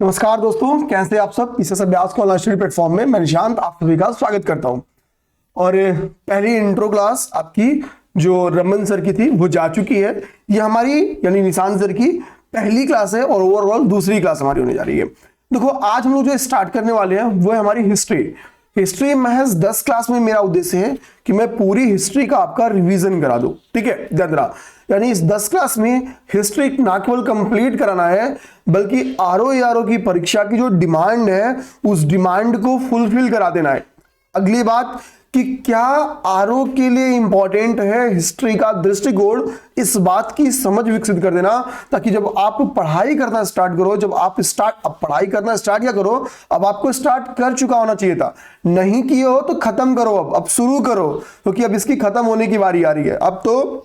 नमस्कार दोस्तों, कैसे आप सब। इस अभ्यास को ऑनलाइन स्टडी प्लेटफॉर्म में मैं निशांत आप सभी का स्वागत करता हूं। और पहली इंट्रो क्लास आपकी जो रमन सर की थी वो जा चुकी है। ये हमारी यानी निशांत सर की पहली क्लास है और ओवरऑल दूसरी क्लास हमारी होने जा रही है। देखो, आज हम लोग जो स्टार्ट करने वाले हैं वो है हमारी हिस्ट्री महज 10 क्लास में मेरा उद्देश्य है कि मैं पूरी हिस्ट्री का आपका रिवीजन करा दूं। ठीक है, ध्यान रहा। यानी इस 10 क्लास में हिस्ट्री ना केवल कंप्लीट कराना है बल्कि आरओ की परीक्षा की जो डिमांड है उस डिमांड को फुलफिल करा देना है। अगली बात कि क्या आरओ के लिए इंपॉर्टेंट है हिस्ट्री का दृष्टिकोण, इस बात की समझ विकसित कर देना ताकि जब आप पढ़ाई करना स्टार्ट करो, जब आप अब पढ़ाई करना स्टार्ट क्या करो, अब आपको स्टार्ट कर चुका होना चाहिए था, नहीं किए हो तो खत्म करो, अब शुरू करो, क्योंकि अब इसकी खत्म होने की बारी आ रही है। अब तो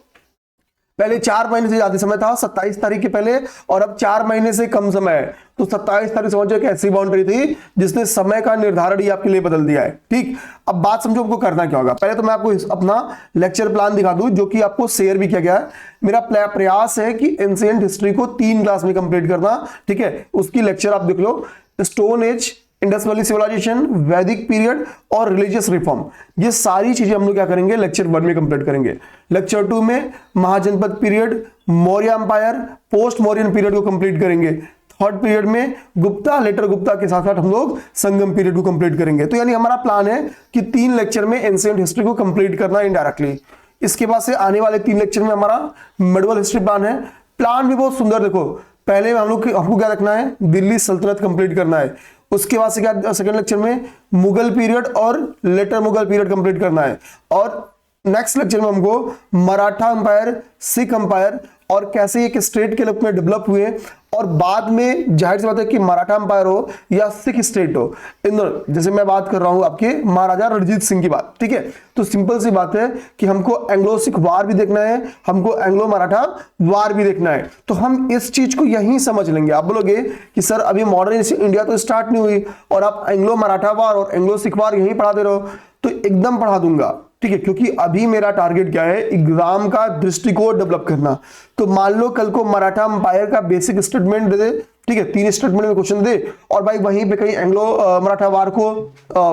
पहले 4 महीने से ज्यादा समय था 27 तारीख के पहले, और अब 4 महीने से कम समय है। तो 27 तारीख समझो एक ऐसी बाउंड्री थी जिसने समय का निर्धारण ही आपके लिए बदल दिया है। ठीक, अब बात समझो आपको करना क्या होगा। पहले तो मैं आपको अपना लेक्चर प्लान दिखा दूं जो कि आपको शेयर भी किया गया है। मेरा प्रयास है कि एंशिएंट हिस्ट्री को 3 क्लास में कंप्लीट करना। ठीक है, उसकी लेक्चर आप देख लो, stone age, Indus valley civilisation, वैदिक पीरियड और रिलीजियस रिफॉर्म, ये सारी चीजें हम लोग क्या करेंगे लेक्चर 1 में कंप्लीट करेंगे। लेक्चर 2 में Mahajanapada period, Maurya empire, post Mauryan period को कंप्लीट करेंगे। थर्ड पीरियड में गुप्ता, लेटर गुप्ता के साथ साथ हम लोग संगम पीरियड को कंप्लीट करेंगे। तो यानी हमारा प्लान है कि 3 लेक्चर में एंशिएंट हिस्ट्री को कंप्लीट करना इनडायरेक्टली। इसके बाद से आने वाले 3 लेक्चर में हमारा मिडिवल हिस्ट्री प्लान है। प्लान भी बहुत सुंदर, देखो पहले हमको क्या रखना है, दिल्ली सल्तनत कंप्लीट करना है। उसके बाद से क्या सेकंड लेक्चर में मुगल पीरियड और लेटर मुगल पीरियड कंप्लीट करना है। और नेक्स्ट लेक्चर में हमको मराठा अंपायर, सिख अंपायर और कैसे एक स्टेट के रूप में डेवलप हुए, और बाद में जाहिर सी बात है कि मराठा अंपायर हो या सिख स्टेट हो, इन दोनों, जैसे मैं बात कर रहा हूं आपके महाराजा रणजीत सिंह की बात। ठीक है, तो सिंपल सी बात है कि हमको एंग्लो सिख वार भी देखना है, हमको एंग्लो मराठा वार भी देखना है। तो हम इस चीज को यहीं समझ लेंगे। आप बोलोगे कि सर अभी मॉडर्न इंडिया तो स्टार्ट नहीं हुई और आप एंग्लो मराठा वार और एंग्लो सिख वार यहीं पढ़ा दे रहे हो, तो एकदम पढ़ा दूंगा। ठीक है, क्योंकि अभी मेरा टारगेट क्या है, एग्जाम का दृष्टिकोण डेवलप करना। तो मान लो कल को मराठा अंपायर का बेसिक स्टेटमेंट दे दे, ठीक है, 3 स्टेटमेंट में क्वेश्चन दे, और भाई वहीं पे कहीं एंग्लो मराठा वार को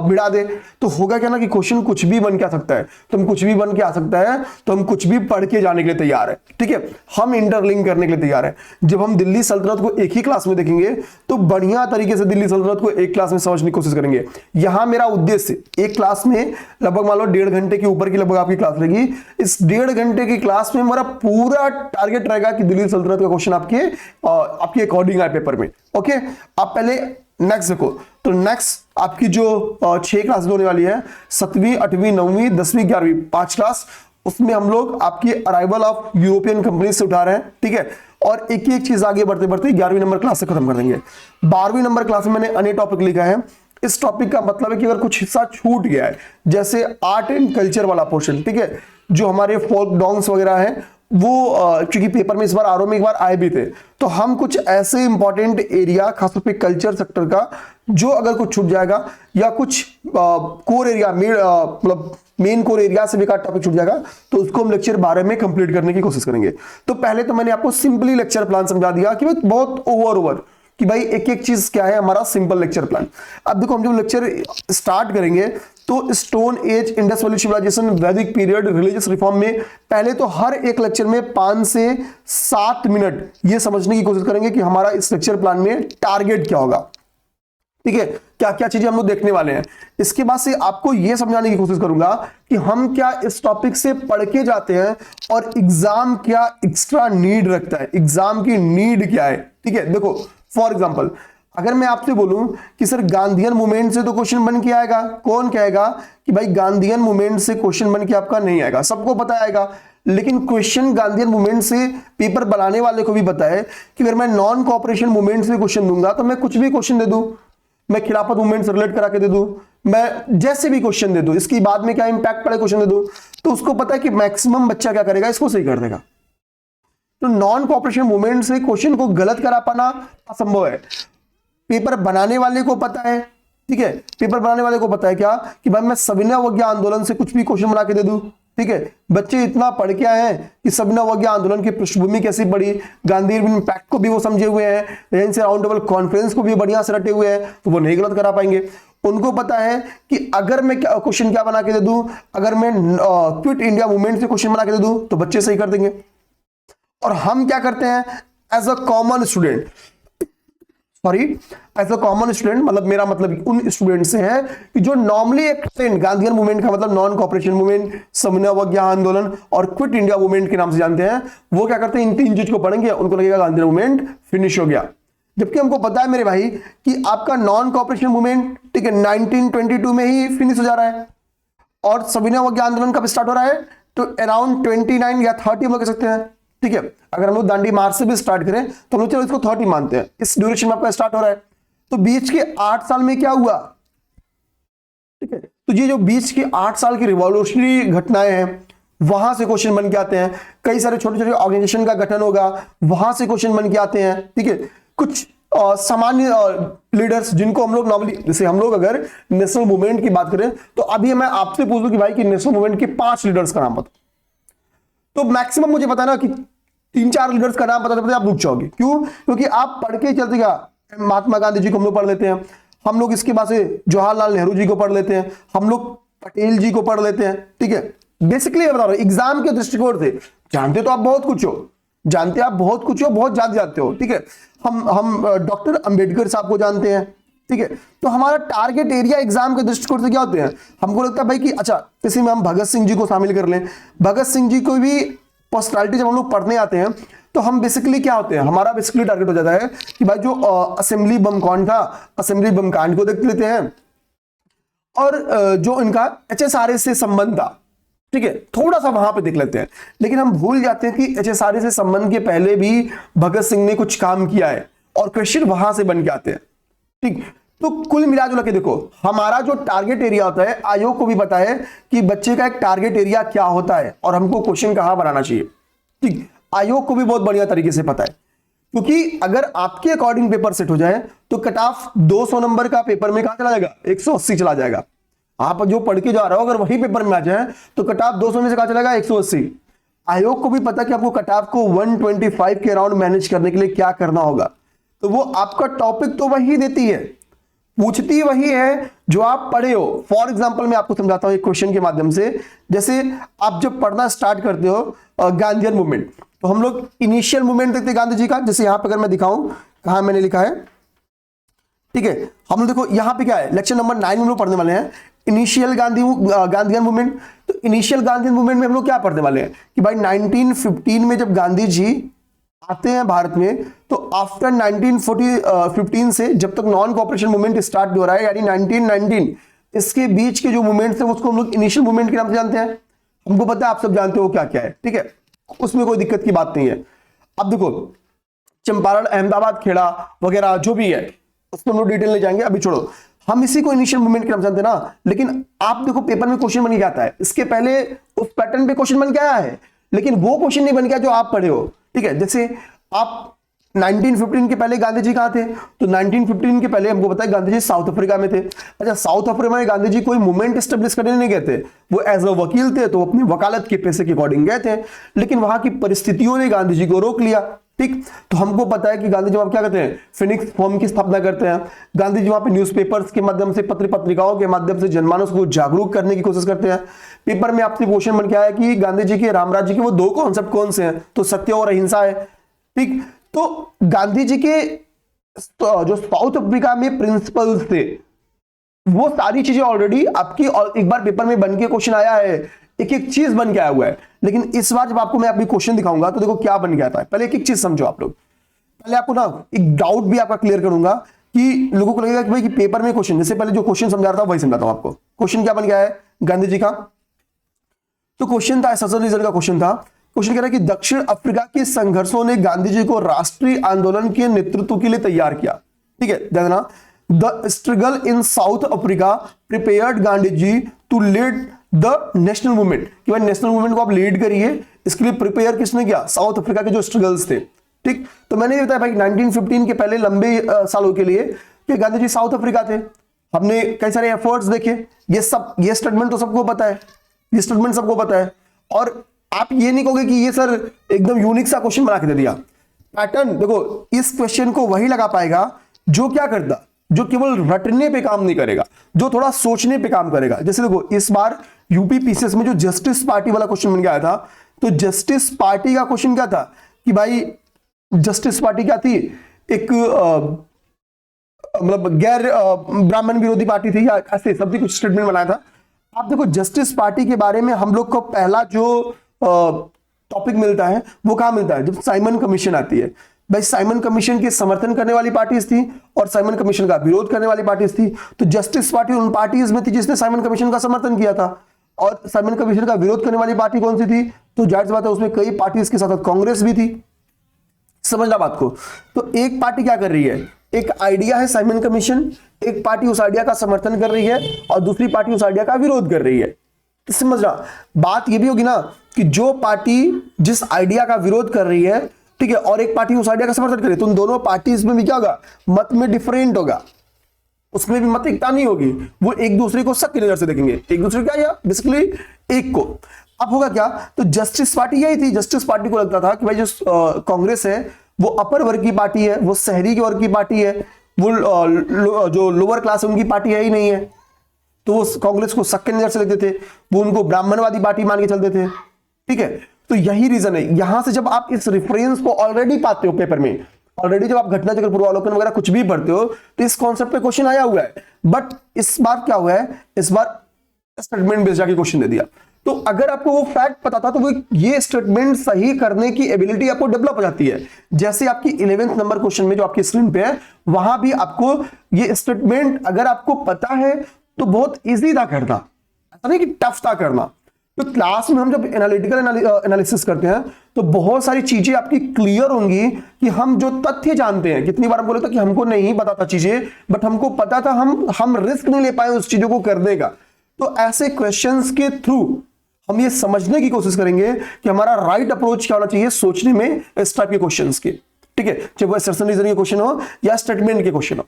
भिड़ा दे, तो होगा क्या ना कि क्वेश्चन कुछ भी बन के आ सकता है। तो हम कुछ भी बन के आ सकता है तो हम कुछ भी पढ़ के जाने के लिए तैयार है। ठीक है, हम इंटरलिंक करने के लिए तैयार है। जब हम दिल्ली सल्तनत को एक ही क्लास में देखेंगे तो बढ़िया तरीके से दिल्ली सल्तनत को एक क्लास में समझने की कोशिश करेंगे। यहां मेरा उद्देश्य एक क्लास में लगभग मान लो 1.5 घंटे के ऊपर की लगभग आपकी क्लास रहेगी। इस 1.5 घंटे की क्लास में हमारा पूरा टारगेट रहेगा कि दिल्ली सल्तनत का क्वेश्चन आपके अकॉर्डिंग आए पेपर में। ओके, आप पहले नेक्स्ट देखो। तो नेक्स्ट आपकी जो 6 क्लास होने वाली है, 7वीं, 8वीं, 9वीं, 10वीं, 11वीं, 5 क्लास, उसमें हम लोग आपकी अराइवल ऑफ यूरोपियन कंपनी से उठा रहे हैं। ठीक है, और एक एक चीज आगे बढ़ते बढ़ते 11वीं नंबर क्लास से खत्म कर देंगे। 12वीं नंबर क्लास में मैंने अन्य टॉपिक लिखा है। इस टॉपिक का मतलब है कि अगर कुछ हिस्सा छूट गया है, जैसे आर्ट एंड कल्चर वाला पोर्शन, ठीक है, जो हमारे फोक डॉन्ग्स वगैरह हैं, वो क्योंकि पेपर में इस बार आरओ में एक बार आए भी थे, तो हम कुछ ऐसे इंपॉर्टेंट एरिया खासतौर पे कल्चर सेक्टर का, जो अगर कुछ छूट जाएगा या कुछ कोर एरिया मतलब मेन कोर एरिया से भी का टॉपिक छूट जाएगा, तो उसको हम लेक्चर 12 में कंप्लीट करने की कोशिश करेंगे। तो पहले तो मैंने आपको सिंपली लेक्चर प्लान समझा दिया कि बहुत ओवर कि भाई एक एक चीज क्या है हमारा सिंपल लेक्चर प्लान। अब देखो, हम जब लेक्चर स्टार्ट करेंगे तो stone age, Indus valley civilisation, वैदिक पीरियड, रिलीजियस रिफॉर्म में पहले तो हर एक लेक्चर में 5 से 7 मिनट ये समझने की कोशिश करेंगे कि हमारा इस लेक्चर प्लान में टारगेट क्या होगा। ठीक है, क्या क्या चीजें हम लोग देखने वाले हैं। इसके बाद से आपको यह समझाने की कोशिश करूंगा कि हम क्या इस टॉपिक से पढ़ के जाते हैं और एग्जाम क्या एक्स्ट्रा नीड रखता है, एग्जाम की नीड क्या है। ठीक है, देखो फॉर एग्जांपल अगर मैं आपसे बोलूं कि सर गांधीयन मूवमेंट से तो क्वेश्चन बन के आएगा, कौन कहेगा कि भाई गांधीयन मूवमेंट से क्वेश्चन बन के आपका नहीं आएगा, सबको पता आएगा। लेकिन क्वेश्चन गांधीयन मूवमेंट से पेपर बनाने वाले को भी पता है कि अगर मैं नॉन कोऑपरेशन मूवमेंट से क्वेश्चन दूंगा तो मैं कुछ भी क्वेश्चन दे दूं, मैं खिलाफत मूवमेंट से रिलेट करा के दे दूं, मैं जैसे भी क्वेश्चन दे दूं, इसकी बाद में क्या इंपैक्ट पड़े क्वेश्चन दे दूं, तो उसको पता है कि मैक्सिमम बच्चा क्या करेगा, इसको सही कर देगा। तो नॉन कोऑपरेशन मूवमेंट से क्वेश्चन को गलत करा पाना असंभव है। पेपर बनाने वाले को पता है, ठीक है, पेपर बनाने वाले को पता है क्या कि भाई मैं सविनय अवज्ञा आंदोलन से कुछ भी क्वेश्चन बना के दे दूं, ठीक है, बच्चे इतना पढ़ के आए हैं कि सविनय अवज्ञा आंदोलन की पृष्ठभूमि कैसी पड़ी, गांधी इम्पैक्ट को भी वो समझे हुए हैं, रेन से राउंड टेबल कॉन्फ्रेंस को भी बढ़िया से रटे हुए हैं, तो वो नहीं गलत करा पाएंगे। उनको पता है कि अगर मैं क्वेश्चन क्या बना के दे दूं, अगर मैं क्विट इंडिया मूवमेंट से क्वेश्चन बना के दे दूं तो बच्चे सही कर देंगे। और हम क्या करते हैं as a common student, as a common student, मतलब मेरा मतलब उन स्टूडेंट से है कि जो नॉर्मली गांधीयन मूवमेंट का मतलब नॉन कॉपरेशन मूवमेंट, सविनय अवज्ञा आंदोलन और क्विट इंडिया मूवमेंट के नाम से जानते हैं, वो क्या करते हैं इन तीन चीज को पढ़ेंगे, उनको लगेगा गांधीयन मूवमेंट फिनिश हो गया। जबकि हमको पता है मेरे भाई कि आपका नॉन कॉपरेशन मूवमेंट, ठीक है, 1922 में ही फिनिश हो जा रहा है, और सविनय अवज्ञा आंदोलन कब स्टार्ट हो रहा है, तो अराउंड 29 या 30 हम लोग कह सकते हैं। ठीक है, अगर हम लोग दांडी मार्च से भी स्टार्ट करें तो हम लोग चलो इसको 30 मानते हैं, इस ड्यूरेशन में आपका स्टार्ट हो रहा है। तो बीच के 8 साल में क्या हुआ, ठीक है, तो ये जो बीच के 8 साल की रिवॉल्यूशनरी घटनाएं हैं, वहां से क्वेश्चन बन के आते हैं। कई सारे छोटे छोटे ऑर्गेनाइजेशन का गठन होगा, वहां से क्वेश्चन बन के आते हैं। ठीक है, कुछ सामान्य लीडर्स जिनको हम लोग नॉर्मली, जैसे हम लोग अगर नेशनल मूवमेंट की बात करें तो अभी मैं आपसे पूछूं कि भाई कि नेशनल मूवमेंट के 5 लीडर्स का नाम बता, तो मैक्सिमम मुझे पता है ना कि 3-4 लीडर्स का नाम पता आप रुक जाओगे। क्यों? क्योंकि आप पढ़ के चलते क्या, महात्मा गांधी जी को हम लोग पढ़ लेते हैं, हम लोग इसके बाद से जवाहरलाल नेहरू जी को पढ़ लेते हैं, हम लोग पटेल जी को पढ़ लेते हैं। ठीक है, बेसिकली बता रहा हूं एग्जाम के दृष्टिकोण से जानते तो आप बहुत कुछ हो, जानते आप बहुत कुछ हो, बहुत ज्यादा जानते हो। ठीक है, हम डॉक्टर अंबेडकर साहब को जानते हैं। ठीक है, तो हमारा टारगेट एरिया एग्जाम के दृष्टिकोण से क्या होते हैं, हमको लगता है भाई कि अच्छा इसी में हम भगत सिंह जी को शामिल कर लें, भगत सिंह जी को भी पर्सनालिटी जब हम लोग पढ़ने आते हैं तो हम बेसिकली क्या होते हैं, हमारा बेसिकली टारगेट हो जाता है कि भाई जो असेंबली बम कांड था, असेंबली बम कांड को देख लेते हैं, और जो इनका HSRA से संबंध था, ठीक है, थोड़ा सा वहां पे देख लेते हैं। लेकिन हम भूल जाते हैं कि HSRA से संबंध के पहले भी भगत सिंह ने कुछ काम किया है, और क्वेश्चन वहां से बन के आते हैं। ठीक, तो कुल मिला जुला के देखो हमारा जो टारगेट एरिया होता है, आयोग को भी पता है कि बच्चे का एक टारगेट एरिया क्या होता है और हमको क्वेश्चन कहां बनाना चाहिए। ठीक, आयोग को भी बहुत बढ़िया तरीके से पता है, क्योंकि अगर आपके अकॉर्डिंग पेपर सेट हो जाए तो कट ऑफ 200 नंबर का पेपर में कहां चला जाएगा, 180 चला जाएगा। आप जो पढ़ के जा रहे हो अगर वही पेपर में आ जाए तो कट ऑफ 200 में से कहां चलेगा, 180। आयोग को भी पता कि आपको कट ऑफ को 125 के अराउंड मैनेज करने के लिए क्या करना होगा, तो वो आपका टॉपिक तो वही देती है, पूछती वही है जो आप पढ़े हो। फॉर एग्जांपल मैं आपको समझाता हूं एक क्वेश्चन के माध्यम से। जैसे आप जब पढ़ना स्टार्ट करते हो गांधीयन मूवमेंट, तो हम लोग इनिशियल मूवमेंट देखते हैं गांधी जी का। जैसे यहां पर अगर मैं दिखाऊं कहां मैंने लिखा है, ठीक है, हम लोग देखो यहां पे क्या है, लेक्चर नंबर 9 में हम लोग पढ़ने वाले हैं इनिशियल गांधीयन मूवमेंट। तो इनिशियल गांधीयन मूवमेंट में हम लोग क्या पढ़ने वाले हैं कि भाई 1915 में जब गांधी जी आते हैं भारत में, तो आफ्टर 1915 से जब तक नॉन कॉपरेशन मूवमेंट स्टार्ट हो रहा है, यानी 1919, इसके बीच के जो मूवमेंट थे उसको हम लोग इनिशियल मूवमेंट के नाम से जानते हैं। हमको पता है, आप सब जानते हो क्या क्या है। ठीक है, उसमें कोई दिक्कत की बात नहीं है। अब देखो चंपारण, अहमदाबाद, खेड़ा वगैरह जो भी है उसको हम लोग डिटेल ले जाएंगे, अभी छोड़ो, हम इसी को इनिशियल मूवमेंट के नाम जानते हैं ना। लेकिन आप देखो पेपर में क्वेश्चन बन के आता है, इसके पहले उस पैटर्न पे क्वेश्चन बन के आया है, लेकिन वो क्वेश्चन नहीं बन गया जो आप पढ़े हो। ठीक है, जैसे आप 1915 के पहले गांधी जी कहां थे, तो 1915 के पहले हमको पता है गांधी जी साउथ अफ्रीका में थे। अच्छा, साउथ अफ्रीका में गांधी जी कोई मूवमेंट एस्टेब्लिश करने नहीं गए थे, वो एज अ वकील थे, तो अपनी वकालत के पैसे के अकॉर्डिंग गए थे, लेकिन वहां की परिस्थितियों ने गांधी जी को रोक लिया। ठीक, तो हमको पता है कि गांधी जी वहां क्या करते हैं, फिनिक्स फॉर्म की स्थापना करते हैं। गांधी जी वहां पे न्यूज़पेपर्स के माध्यम से, पत्र पत्रिकाओं के माध्यम से जनमानस को जागरूक करने की कोशिश करते हैं। पेपर में आपसे क्वेश्चन बन के आया कि गांधी जी के रामराज जी के वो 2 कॉन्सेप्ट कौन से हैं, तो सत्य और अहिंसा है। ठीक, तो गांधी जी के जो साउथ अफ्रीका में प्रिंसिपल्स थे, वो सारी चीजें ऑलरेडी आपकी एक बार पेपर में बन के क्वेश्चन आया है, एक एक चीज बन के आया हुआ है। लेकिन इस बार जब आपको मैं अभी क्वेश्चन दिखाऊंगा तो देखो क्या बन के आता है। पहले एक एक चीज समझो आप लोग, पहले आपको ना एक डाउट भी आपका क्लियर करूंगा कि लोगों को लगेगा कि भाई कि पेपर में क्वेश्चन, जैसे पहले जो क्वेश्चन समझा रहा था वही समझाता हूं आपको। क्वेश्चन क्या बन गया है गांधी जी का, तो क्वेश्चन था ससर रिजल्ट का क्वेश्चन था। क्वेश्चन कह रहा है कि दक्षिण अफ्रीका के संघर्षों ने गांधी जी को राष्ट्रीय आंदोलन के नेतृत्व के लिए तैयार किया। ठीक है, देखना, the struggle in South Africa prepared Gandhi ji to lead the national movement, कि भाई नेशनल मूवमेंट को आप लीड करिए, इसके लिए प्रिपेयर किसने किया, साउथ अफ्रीका के जो स्ट्रगल्स थे। ठीक, तो मैंने ये बताया भाई 1915 के पहले लंबे सालों के लिए कि गांधी जी साउथ अफ्रीका थे। हमने कई सारे एफर्ट्स देखे, ये स्टेटमेंट तो सबको पता है, ये स्टेटमेंट सबको पता है। और आप ये नहीं कहोगे कि ये सर एकदम यूनिक सा क्वेश्चन बना के दे दिया। पैटर्न देखो, इस क्वेश्चन को वही लगा पाएगा जो क्या करता, जो केवल रटने पे काम नहीं करेगा, जो थोड़ा सोचने पे काम करेगा। जैसे देखो इस बार यूपी पीसीएस में जो जस्टिस पार्टी वाला क्वेश्चन बन गया था, तो जस्टिस पार्टी का क्वेश्चन क्या था कि भाई जस्टिस पार्टी क्या थी, एक मतलब गैर ब्राह्मण विरोधी पार्टी थी या ऐसे सब कुछ स्टेटमेंट बनाया था। आप देखो जस्टिस पार्टी के बारे में हम लोग को पहला जो टॉपिक मिलता है वो कहां मिलता है, जब साइमन कमीशन आती है। भाई साइमन कमीशन के समर्थन करने वाली पार्टीज थी और साइमन कमीशन का विरोध करने वाली पार्टीज थी। तो जस्टिस पार्टी उन पार्टीज में थी जिसने साइमन कमीशन का समर्थन किया था, और साइमन कमीशन का विरोध करने वाली पार्टी कौन सी थी, तो जाहिर सी बात है उसमें कई पार्टीज के साथ कांग्रेस भी थी। समझना बात को। तो एक पार्टी क्या कर रही है, एक आइडिया है साइमन कमीशन, एक पार्टी उस आइडिया का समर्थन कर रही है और दूसरी पार्टी उस आइडिया का विरोध कर रही है। तो समझना बात ये भी होगी ना कि जो पार्टी जिस आइडिया का विरोध कर रही है, ठीक है, और एक पार्टी उस आइडिया का समर्थन कर रही है, तो उन दोनों पार्टीज में भी क्या होगा, मत में डिफरेंट होगा, उसमें भी मत एकता नहीं होगी। वो एक दूसरे को शक की नजर से देखेंगे, एक दूसरे को क्या बेसिकली एक को। अब होगा क्या, तो जस्टिस पार्टी यही थी। जस्टिस पार्टी को लगता था कि भाई जो कांग्रेस है वो अपर वर्ग की पार्टी है, वो शहरी के वर्ग की पार्टी है, वो जो लोअर क्लास है उनकी पार्टी है ही नहीं है। तो वो कांग्रेस को शक की नजर से देखते थे, वो उनको ब्राह्मणवादी पार्टी मान के चलते थे। ठीक है, तो यही रीजन है। यहां से जब आप इस रेफरेंस को ऑलरेडी पाते हो पेपर में, ऑलरेडी जब आप घटना चक्र पूर्वावलोकन वगैरह कुछ भी पढ़ते हो, तो इस कॉन्सेप्ट पे क्वेश्चन आया हुआ है। बट इस बार क्या हुआ है, इस बार स्टेटमेंट बेस्ड जाके क्वेश्चन दे दिया। तो अगर आपको वो फैक्ट पता था तो वो ये स्टेटमेंट सही करने की एबिलिटी आपको डेवलप हो जाती है। जैसे आपकी 11th नंबर क्वेश्चन में जो आपकी स्क्रीन पे है, वहां भी आपको ये स्टेटमेंट अगर आपको पता है तो बहुत इजी था करना, ऐसा नहीं कि टफ था करना। तो क्लास में हम जब एनालिटिकल एनालिसिस करते हैं तो बहुत सारी चीजें आपकी क्लियर होंगी कि हम जो तथ्य जानते हैं, कितनी बार हम बोले था कि हमको नहीं पता था चीजें, बट हमको पता था, हम रिस्क नहीं ले पाए उस चीजों को करने का। तो ऐसे क्वेश्चंस के थ्रू हम ये समझने की कोशिश करेंगे कि हमारा राइट अप्रोच क्या होना चाहिए सोचने में इस टाइप के क्वेश्चंस के। ठीक है, चाहे वो असर्शन रीजनिंग के क्वेश्चन हो या स्टेटमेंट के क्वेश्चन हो।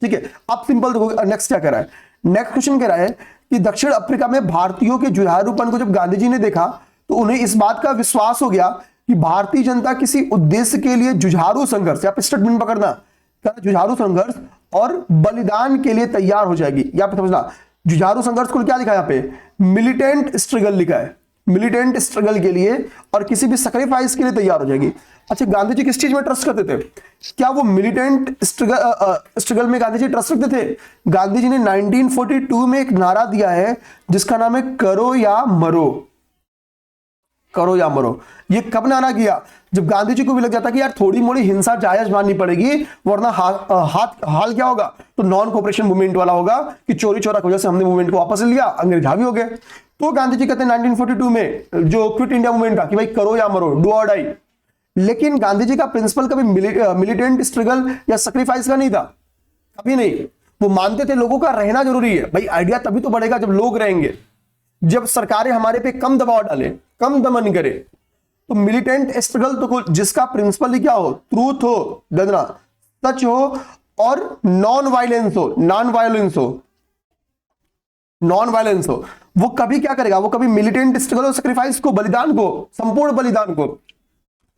ठीक है, अब सिंपल देखो नेक्स्ट क्या कह रहा है। नेक्स्ट क्वेश्चन कह रहा है कि दक्षिण अफ्रीका में भारतीयों के जुझारूपन को जब गांधी जी ने देखा तो उन्हें इस बात का विश्वास हो गया कि भारतीय जनता किसी उद्देश्य के लिए जुझारू संघर्ष, या स्टेटमेंट पकड़ना, जुझारू संघर्ष और बलिदान के लिए तैयार हो जाएगी। या समझना, जुझारू संघर्ष को क्या लिखा है यहाँ पे, मिलिटेंट स्ट्रगल लिखा है, मिलिटेंट स्ट्रगल के लिए और किसी भी सैक्रिफाइस के लिए तैयार हो जाएगी। अच्छा, गांधी जी किस चीज में ट्रस्ट करते थे, क्या वो मिलिटेंट स्ट्रगल में गांधी जी ट्रस्ट रखते थे? गांधी जी ने 1942 में एक नारा दिया है जिसका नाम है करो या मरो, करो या मरो। ये कब नारा किया, जब गांधी जी को भी लग जाता कि यार थोड़ी मोड़ी हिंसा जायज माननी पड़ेगी वरना हाल क्या होगा, तो नॉन कोऑपरेशन मूवमेंट वाला होगा कि चोरी चोरा की वजह से हमने मूवमेंट को वापस लिया, अंग्रेज हावी हो गए। तो गांधी जी कहते हैं 1942 में जो क्विट इंडिया मूवमेंट था कि भाई करो या मरो, डू और डाई। लेकिन गांधी जी का प्रिंसिपल कभी मिलिटेंट स्ट्रगल या सैक्रिफाइस का नहीं था, कभी नहीं। वो मानते थे लोगों का रहना जरूरी है। भाई आइडिया तभी तो बढ़ेगा जब लोग रहेंगे, जब सरकारें हमारे पे कम दबाव डाले, कम दमन करे। तो मिलिटेंट स्ट्रगल तो जिसका प्रिंसिपल ही क्या हो, ट्रूथ हो, गदना सच हो और नॉन वायलेंस हो, नॉन वायलेंस हो, नॉन वायलेंस हो, वो कभी क्या करेगा, वो कभी मिलिटेंट स्ट्रगल और सैक्रिफाइस को, बलिदान को, संपूर्ण बलिदान को,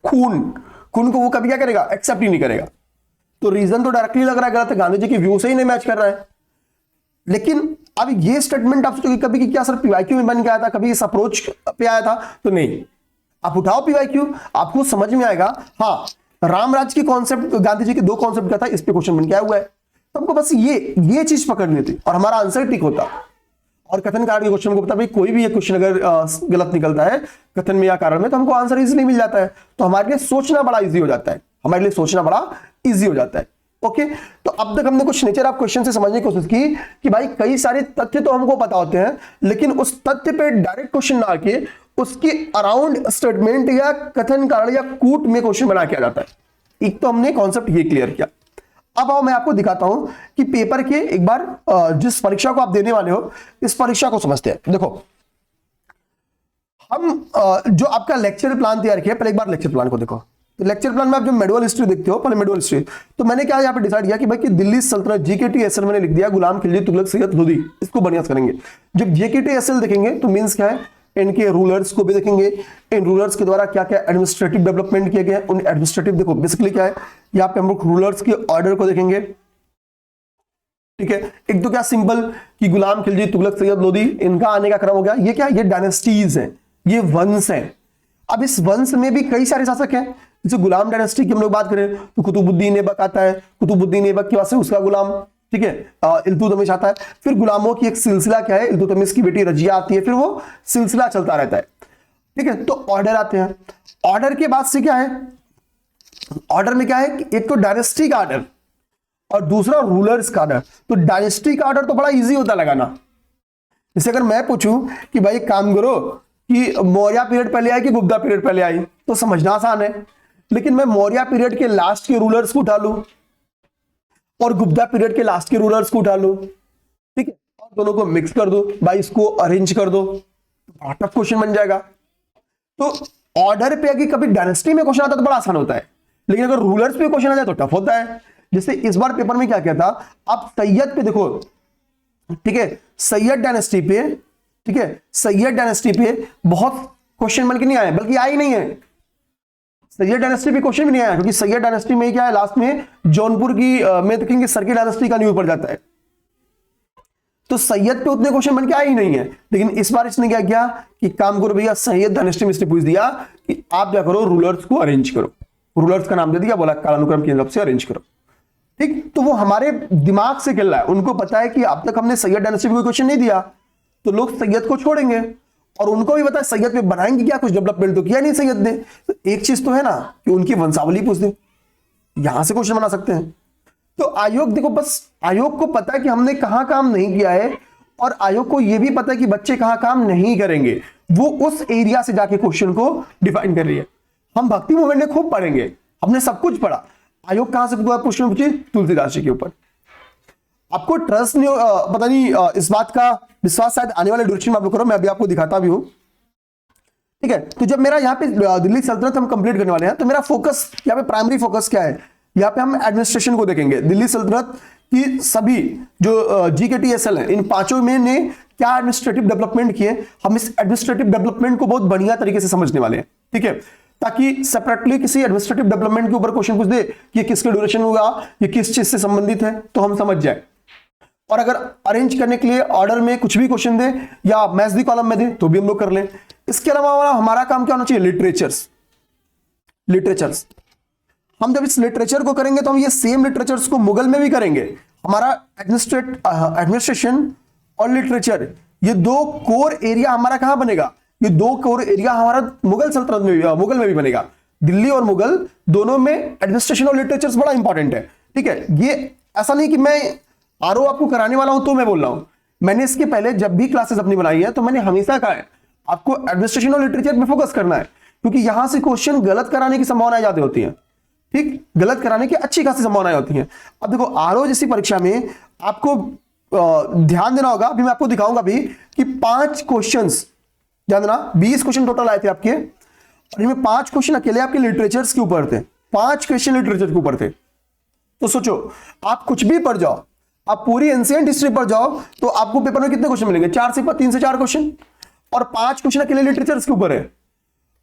खून को वो कभी क्या करेगा, एक्सेप्ट ही नहीं करेगा। तो रीजन तो डायरेक्टली लग रहा है गलत है, गांधी जी के व्यू से ही नहीं मैच कर रहा है। लेकिन अब ये स्टेटमेंट आप सोचोगे कभी कि क्या सर पीवाईक्यू में बन के आया था, कभी इस अप्रोच पे आया था, तो नहीं। आप उठाओ पीवाईक्यू, आपको समझ में आएगा। हाँ, रामराज की कॉन्सेप्ट, गांधी जी के 2 कॉन्सेप्ट क्या था, इस पे क्वेश्चन बन के आया हुआ है। तो हमको बस ये चीज पकड़नी थी और हमारा आंसर ठीक होता। और कथन कारण के क्वेश्चन को पता, भाई कोई भी ये क्वेश्चन अगर गलत निकलता है कथन में या कारण में, तो हमको आंसर इजीली मिल जाता है। तो हमारे लिए सोचना बड़ा इजी हो जाता है, हमारे लिए सोचना बड़ा इजी हो जाता है। ओके, तो अब तक हमने कुछ नेचर ऑफ क्वेश्चन से समझने की कोशिश की कि भाई कई सारे तथ्य तो हमको पता होते हैं, लेकिन उस तथ्य पे डायरेक्ट क्वेश्चन ना आके उसके अराउंड स्टेटमेंट या कथन कारण या कूट में क्वेश्चन बना के आ जाता है। एक तो हमने कॉन्सेप्ट ये क्लियर किया। अब आओ मैं आपको दिखाता हूं कि पेपर के एक बार जिस परीक्षा को आप देने वाले हो, इस परीक्षा को समझते हैं। देखो, हम जो आपका लेक्चर प्लान तैयार किया, पहले एक बार लेक्चर प्लान को देखो। तो लेक्चर प्लान में आप जो मेडुअल हिस्ट्री देखते हो, पहले मेडुअल हिस्ट्री, तो मैंने क्या यहाँ पे डिसाइड किया कि भाई कि दिल्ली सल्तनत जीकेटीएसएल मैंने लिख दिया, गुलाम खिलजी तुगलक सैयद लोदी, इसको बढ़िया से करेंगे। जब जीकेटीएसएल देखेंगे तो मींस क्या है, इनके रूलर्स को भी देखेंगे, इन रूलर्स के द्वारा क्या क्या एडमिनिस्ट्रेटिव डेवलपमेंट किए गए, उन एडमिनिस्ट्रेटिव देखो बेसिकली क्या है, यहाँ पे हम लोग रूलर्स के ऑर्डर को देखेंगे। ठीक है, एक तो क्या सिंपल कि गुलाम खिलजी, तुगलक, सैयद लोदी, इनका आने का क्रम हो गया। ये क्या, ये डायनेस्टीज हैं, ये वंश हैं। अब इस वंश में भी कई सारे शासक हैं, जैसे गुलाम डायनेस्टी की हम लोग बात करें तो कुतुबुद्दीन ऐबक आता है, कुतुबुद्दीन ऐबक के बाद से उसका गुलाम, ठीक है, इल्तुतमिश आता है। फिर गुलामों की एक सिलसिला क्या है, इल्तुतमिश की बेटी रजिया आती है, फिर वो सिलसिला चलता रहता है। ठीक है, तो ऑर्डर आते हैं। ऑर्डर के बाद से क्या है, ऑर्डर में क्या है कि एक तो डायनेस्टी का ऑर्डर और दूसरा रूलर्स का ऑर्डर। तो डायनेस्टी का ऑर्डर तो बड़ा इजी होता लगाना। जैसे अगर मैं पूछूं कि भाई काम करो कि मौर्य पीरियड पहले आई कि गुप्ता पीरियड पहले आई, तो समझना आसान है। लेकिन मैं मौर्य पीरियड के लास्ट के रूलर्स को उठा लूं और गुप्ता पीरियड के लास्ट के रूलर्स को उठा लूं, ठीक है, और दोनों को मिक्स कर दो, भाई इसको अरेंज कर दो, टफ क्वेश्चन बन जाएगा। तो ऑर्डर पे अगर कभी डायनेस्टी में क्वेश्चन आता है तो बड़ा आसान होता है, लेकिन अगर रूलर्स पे क्वेश्चन आ जाए तो टफ होता है। जैसे इस बार पेपर में क्या कहता, आप सैयद पे देखो, ठीक है, सैयद डायनेस्टी पे, ठीक है, सैयद डायनेस्टी पे बहुत क्वेश्चन बन के नहीं आए, बल्कि आई नहीं है। सैयद डायनेस्टी पे क्वेश्चन भी नहीं आया, क्योंकि सैयद डायनेस्टी में क्या है, लास्ट में जौनपुर की में देखेंगे सरकी डायनेस्टी का न्यूज पड़ जाता है। तो सैयद पे उतने क्वेश्चन बन के आए ही नहीं है। लेकिन इस बार इसने क्या किया कि काम करो भैया, सैयद डायनेस्टी में इसने पूछ दिया कि आप क्या करो, रूलर्स को अरेंज करो। रूलर्स का नाम दे दिया, बोला कालानुक्रम की तरफ से अरेंज करो। ठीक, तो वो हमारे दिमाग से खेल रहा है। उनको पता है कि अब तक हमने सैयद डायनेस्टी पे कोई क्वेश्चन नहीं दिया, तो लोग सैयद को छोड़ेंगे। और उनको भी पता है सैयद पे बनाएंगे क्या, कुछ डेवलपमेंट तो किया नहीं सैयद ने। तो एक चीज तो है ना कि उनकी वंशावली पूछ दे, यहां से क्वेश्चन बना सकते हैं। तो आयोग देखो, बस आयोग को पता है कि हमने कहां काम नहीं किया है, और आयोग को यह भी पता है कि बच्चे कहां काम नहीं करेंगे। वो उस एरिया से जाके क्वेश्चन को डिफाइन कर रही है। हम भक्ति मूवमेंट में खूब पढ़ेंगे, हमने सब कुछ पढ़ा। आयोग कहां से क्वेश्चन पूछे, तुलसीदास जी के ऊपर। आपको ट्रस्ट नहीं, पता नहीं इस बात का विश्वास शायद आने वाले ड्यूरेशन में आप लोग करो, मैं अभी आपको दिखाता भी हूं। ठीक है, तो जब मेरा यहाँ पे दिल्ली सल्तनत हम कंप्लीट करने वाले हैं, तो मेरा फोकस यहाँ पे प्राइमरी फोकस क्या है, यहाँ पे हम एडमिनिस्ट्रेशन को देखेंगे। दिल्ली सल्तनत की सभी जो GKTSL है, इन पांचों में ने क्या एडमिनिस्ट्रेटिव डेवलपमेंट किए, हम इस एडमिनिस्ट्रेटिव डेवलपमेंट को बहुत बढ़िया तरीके से समझने वाले हैं। ठीक है, ताकि सेपरेटली किसी एडमिनिस्ट्रेटिव डेवलपमेंट के ऊपर क्वेश्चन पूछ दे कि किसके ड्यूरेशन होगा, ये किस चीज से संबंधित है, तो हम समझ जाए। और अगर अरेंज करने के लिए ऑर्डर में कुछ भी क्वेश्चन दे या मैच दी कॉलम में दे तो भी हम लोग कर लें। इसके अलावा हमारा काम क्या होना चाहिए, लिटरेचर्स। हम जब इस लिटरेचर को करेंगे तो हम ये सेम लिटरेचर्स को मुगल में भी करेंगे। हमारा एडमिनिस्ट्रेशन और लिटरेचर, ये दो कोर एरिया हमारा कहां बनेगा, ये दो कोर एरिया हमारा मुगल सल्तनत में, मुगल में भी बनेगा। दिल्ली और मुगल दोनों में एडमिनिस्ट्रेशन और लिटरेचर बड़ा इंपॉर्टेंट है। ठीक है, ये ऐसा नहीं कि मैं आरओ आपको कराने वाला हूं तो मैं बोल रहा हूं। मैंने इसके पहले जब भी क्लासेस अपनी बनाई है तो मैंने हमेशा कहा है आपको एडमिनिस्ट्रेशन और लिटरेचर में फोकस करना है, क्योंकि यहां से क्वेश्चन गलत कराने की संभावनाएं ज्यादा होती हैं। ठीक, गलत कराने की अच्छी खासी संभावनाएं होती हैं। अब देखो आरओ जैसी परीक्षा में आपको ध्यान देना होगा, अभी मैं आपको दिखाऊंगा भी कि 5 क्वेश्चंस, ध्यान देना, 20 क्वेश्चन टोटल आए थे आपके, और इनमें 5 क्वेश्चन अकेले आपके लिटरेचर्स के ऊपर थे। 5 क्वेश्चन लिटरेचर के ऊपर थे। तो सोचो, आप कुछ भी पढ़ जाओ, आप पूरी एंशिएंट हिस्ट्री पढ़ जाओ, तो आपको पेपर में कितने क्वेश्चन मिलेंगे, 3 से 4 क्वेश्चन, और 5 क्वेश्चन अकेले लिटरेचर के ऊपर है।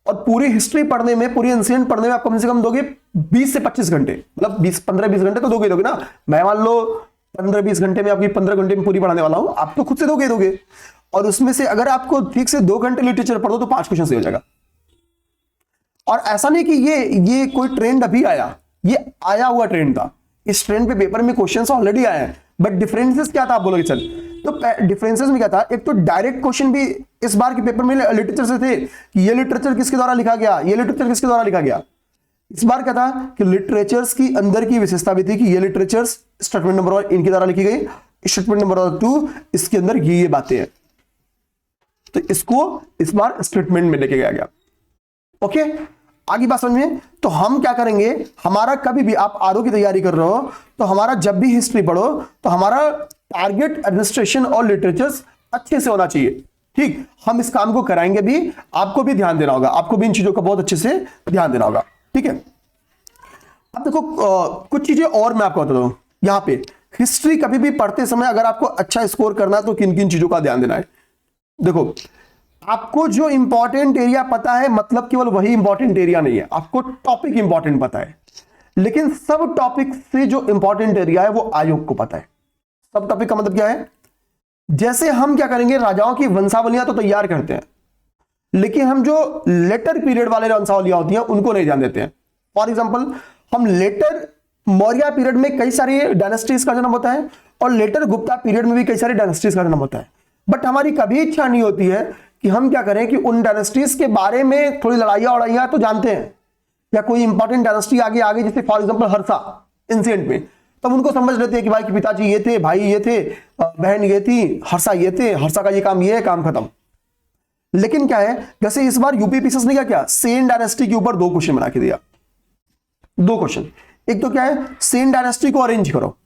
और पूरी हिस्ट्री पढ़ने में, पूरी एंशिएंट पढ़ने में आप कम से कम दोगे 20 से 25 घंटे, मतलब 15-20 घंटे तो दोगे ना। मैं मान लो 15-20 घंटे में आपकी 15 घंटे में पूरी पढ़ाने वाला हूं, आप तो खुद से दोगे। और उसमें से अगर आपको ठीक से 2 घंटे लिटरेचर पढ़ो तो 5 क्वेश्चन से हो जाएगा। और ऐसा नहीं कि ये कोई ट्रेंड अभी आया, ये आया हुआ ट्रेंड था। इस ट्रेंड पे पेपर में क्वेश्चंस ऑलरेडी आए हैं, बट डिफरेंसेस क्या था आप बोलोगे सर, तो डिफरेंसेस में क्या था, एक तो डायरेक्ट क्वेश्चन भी इस बार के पेपर में लिटरेचर से थे कि ये लिटरेचर किसके द्वारा लिखा गया, ये लिटरेचर किसके द्वारा लिखा गया। इस बार क्या था कि लिटरेचर्स की अंदर की विशेषता भी थी कि ये लिटरेचर्स स्टेटमेंट नंबर 1 इनके द्वारा लिखी गई, स्टेटमेंट नंबर 2 इसके अंदर ये बातें हैं, तो इसको इस बार स्टेटमेंट में लेके गया। ओके, आगे बात समझ में। तो हम क्या करेंगे, हमारा कभी भी आप आरओ की तैयारी कर रहे हो तो हमारा जब भी हिस्ट्री पढ़ो तो हमारा टारगेट एडमिनिस्ट्रेशन और लिटरेचर अच्छे से होना चाहिए। ठीक, हम इस काम को कराएंगे भी, आपको भी ध्यान देना होगा, आपको भी इन चीजों का बहुत अच्छे से ध्यान देना होगा। ठीक है, अब देखो कुछ चीजें और मैं आपको बता दूं। यहां पे हिस्ट्री कभी भी पढ़ते समय अगर आपको अच्छा स्कोर करना है तो किन किन चीजों का ध्यान देना है। देखो आपको जो इंपॉर्टेंट एरिया पता है, मतलब केवल वही इंपॉर्टेंट एरिया नहीं है, आपको टॉपिक इंपॉर्टेंट पता है, लेकिन सब टॉपिक से जो इंपॉर्टेंट एरिया है वो आयोग को पता है। सब टॉपिक का मतलब क्या है? जैसे हम क्या करेंगे, राजाओं की वंशावलियां तो तैयार करते हैं, लेकिन हम जो लेटर पीरियड वाले वंशावलियां होती हैं उनको नहीं जान देते हैं। फॉर एग्जाम्पल, हम लेटर मौर्य पीरियड में कई सारी डायनेस्टीज का जन्म होता है और लेटर गुप्ता पीरियड में भी कई सारी डायनेस्टीज का जन्म होता है, बट हमारी कभी इच्छा नहीं होती है कि हम क्या करें कि उन डायनेस्टीज के बारे में थोड़ी लड़ाइयां उड़ाइयां तो जानते हैं, या कोई इंपॉर्टेंट डायनेस्टी आगे आगे, जैसे फॉर एग्जांपल हर्षा इंसिडेंट में, तब उनको समझ लेते हैं कि भाई के पिताजी ये थे, भाई ये थे, बहन ये थी, हर्षा ये थे, हर्षा का ये काम, ये है, काम खत्म। लेकिन क्या है, जैसे इस बार यूपी पीसीएस ने क्या किया, सेन डायनेस्टी के ऊपर 2 क्वेश्चन बना के दिया। 2 क्वेश्चन, एक तो क्या है, सेन डायनेस्टी को अरेंज करो,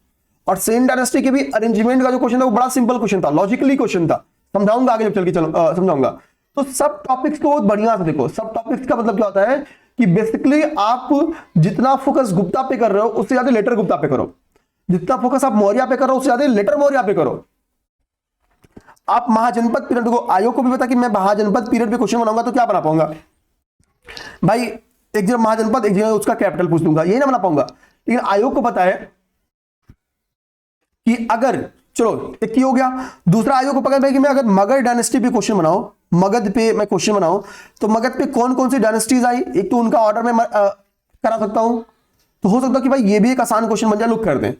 और सेन डायनेस्टी के भी अरेंजमेंट का जो क्वेश्चन था वो बड़ा सिंपल क्वेश्चन था, लॉजिकली क्वेश्चन था, समझाऊंगा आगे जब चल के समझाऊंगा। तो सब टॉपिक्स को बहुत बढ़िया से देखो। सब टॉपिक्स का मतलब क्या होता है कि बेसिकली आप जितना फोकस गुप्ता पे कर रहे हो उससे ज्यादा लेटर गुप्ता पे करो, जितना फोकस आप मौर्य पे कर रहे हो उससे ज्यादा लेटर मौर्य पे करो। आप महाजनपद पीरियड को, आयोग को भी पता कि मैं महाजनपद पीरियड पे क्वेश्चन बनाऊंगा तो क्या बना पाऊंगा भाई, एक जगह महाजनपद, एक जगह उसका कैपिटल पूछ दूंगा, यही ना बना पाऊंगा। लेकिन आयोग को पता है कि अगर, चलो एक ही हो गया, दूसरा आयोग को पकड़ भाई कि मैं अगर मगध डायनेस्टी पे क्वेश्चन बनाऊं, मगध पे मैं क्वेश्चन बनाऊं, तो मगध पे कौन कौन सी डायनेस्टीज आई, एक तो उनका ऑर्डर में करा सकता हूं, तो हो सकता है कि भाई ये भी एक आसान क्वेश्चन बन जाए, लोग कर दें।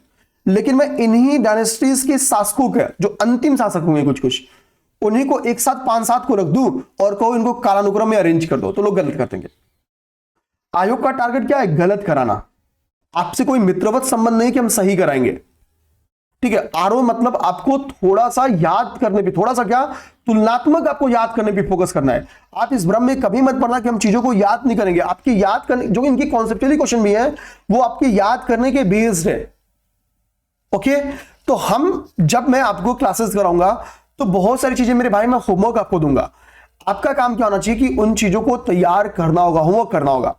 लेकिन मैं इन्हीं डायनेस्टीज के शासकों के जो अंतिम शासक हुए कुछ कुछ, उन्हीं को एक साथ 5-7 को रख दूं और कहो इनको कालानुक्रम में अरेंज कर दो, तो लोग गलत कर देंगे। आयोग का टारगेट क्या है, गलत कराना। आपसे कोई मित्रवत संबंध नहीं कि हम सही कराएंगे, ठीक है। आरओ मतलब आपको थोड़ा सा याद करने पे, थोड़ा सा क्या, तुलनात्मक आपको याद करने पे फोकस करना है। आप इस भ्रम में कभी मत पड़ना कि हम चीजों को याद नहीं करेंगे। आपकी याद करने, जो इनकी कॉन्सेप्चुअली क्वेश्चन भी है, वो आपके याद करने के बेस्ड है। ओके, तो हम, जब मैं आपको क्लासेस कराऊंगा तो बहुत सारी चीजें मेरे भाई मैं होमवर्क आपको दूंगा। आपका काम क्या होना चाहिए कि उन चीजों को तैयार करना होगा, होमवर्क करना होगा,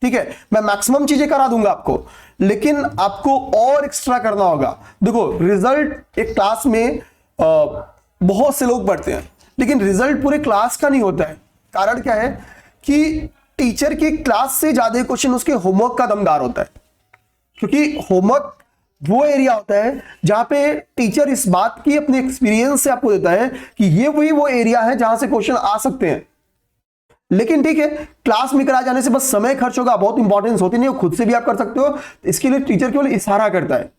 ठीक है। मैं मैक्सिमम चीजें करा दूंगा आपको, लेकिन आपको और एक्स्ट्रा करना होगा। देखो, रिजल्ट एक क्लास में बहुत से लोग पढ़ते हैं, लेकिन रिजल्ट पूरे क्लास का नहीं होता है। कारण क्या है कि टीचर की क्लास से ज्यादा क्वेश्चन उसके होमवर्क का दमदार होता है, क्योंकि होमवर्क वो एरिया होता है जहां पे टीचर इस बात की अपने एक्सपीरियंस से आपको देता है कि ये वही वो एरिया है जहां से क्वेश्चन आ सकते हैं। लेकिन ठीक है, क्लास में कराए जाने से बस समय खर्च होगा, बहुत इंपॉर्टेंस होती नहीं, खुद से भी आप कर सकते हो। इसके लिए टीचर केवल इशारा करता है,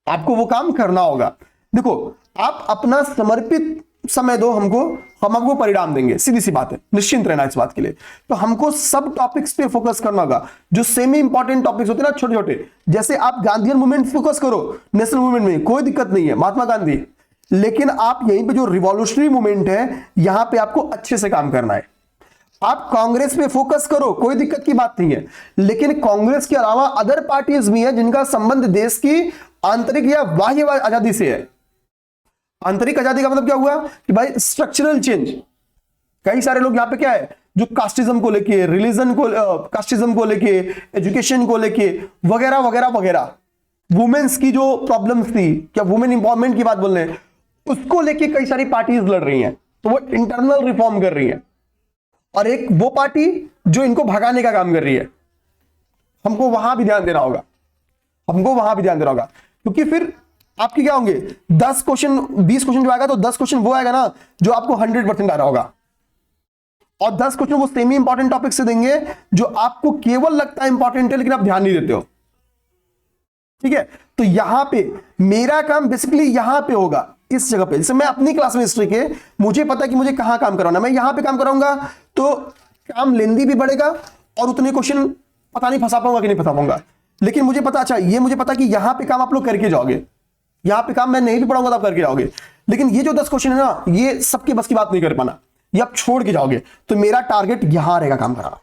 आपको वो काम करना होगा। देखो, आप अपना समर्पित समय दो हमको, हम आपको परिणाम देंगे, सीधी सी बात है, निश्चिंत रहना इस बात के लिए। तो हमको सब टॉपिक्स पे फोकस करना होगा, जो सेमी इंपॉर्टेंट टॉपिक्स होते हैं ना, छोटे छोटे, जैसे आप गांधीयन मूवमेंट फोकस करो, नेशनल मूवमेंट में कोई दिक्कत नहीं है, महात्मा गांधी। लेकिन आप यहीं पे जो रिवॉल्यूशनरी मूवमेंट है, यहां पे आपको अच्छे से काम करना है। आप कांग्रेस पे फोकस करो, कोई दिक्कत की बात नहीं है, लेकिन कांग्रेस के अलावा अदर पार्टीज भी हैं जिनका संबंध देश की आंतरिक या बाह्य आजादी से है। आंतरिक आजादी का मतलब क्या हुआ कि भाई स्ट्रक्चरल चेंज। कई सारे लोग यहां पे क्या है, जो कास्टिज्म को लेके, रिलीजन को, कास्टिज्म को लेके, एजुकेशन को लेके, वगैरह वगैरह वगैरह, वुमेन्स की जो प्रॉब्लम्स थी, क्या वुमेन इंपावरमेंट की बात बोल रहे हैं, उसको लेके कई सारी पार्टीज लड़ रही हैं, तो वो इंटरनल रिफॉर्म कर रही है। और एक वो पार्टी जो इनको भगाने का काम कर रही है। हमको वहां भी ध्यान देना होगा, हमको वहां भी ध्यान देना होगा, क्योंकि फिर आपके क्या होंगे, 10 क्वेश्चन 20 क्वेश्चन जो आएगा, तो 10 क्वेश्चन वो आएगा ना जो आपको 100% आ रहा होगा, और 10 क्वेश्चन वो सेमी इंपॉर्टेंट टॉपिक से देंगे जो आपको केवल लगता है इंपॉर्टेंट है, लेकिन आप ध्यान नहीं देते हो, ठीक है। तो यहां पे मेरा काम बेसिकली यहां पे होगा, इस जगह पे। जैसे मैं अपनी क्लास में हिस्ट्री के, मुझे पता है कि मुझे कहां काम कराना, मैं यहां पे काम कराऊंगा तो काम लेंदी भी बढ़ेगा, और उतने क्वेश्चन पता नहीं फंसा पाऊंगा कि नहीं फंसा पाऊंगा। लेकिन मुझे पता, अच्छा ये मुझे पता कि यहां पे काम आप लोग करके जाओगे, यहां पे काम मैं नहीं भी पढ़ाऊंगा तो आप करके जाओगे। लेकिन ये जो 10 क्वेश्चन है ना, ये सबके बस की बात नहीं कर पाना, ये आप छोड़ के जाओगे। तो मेरा टारगेट यहां रहेगा काम कराना,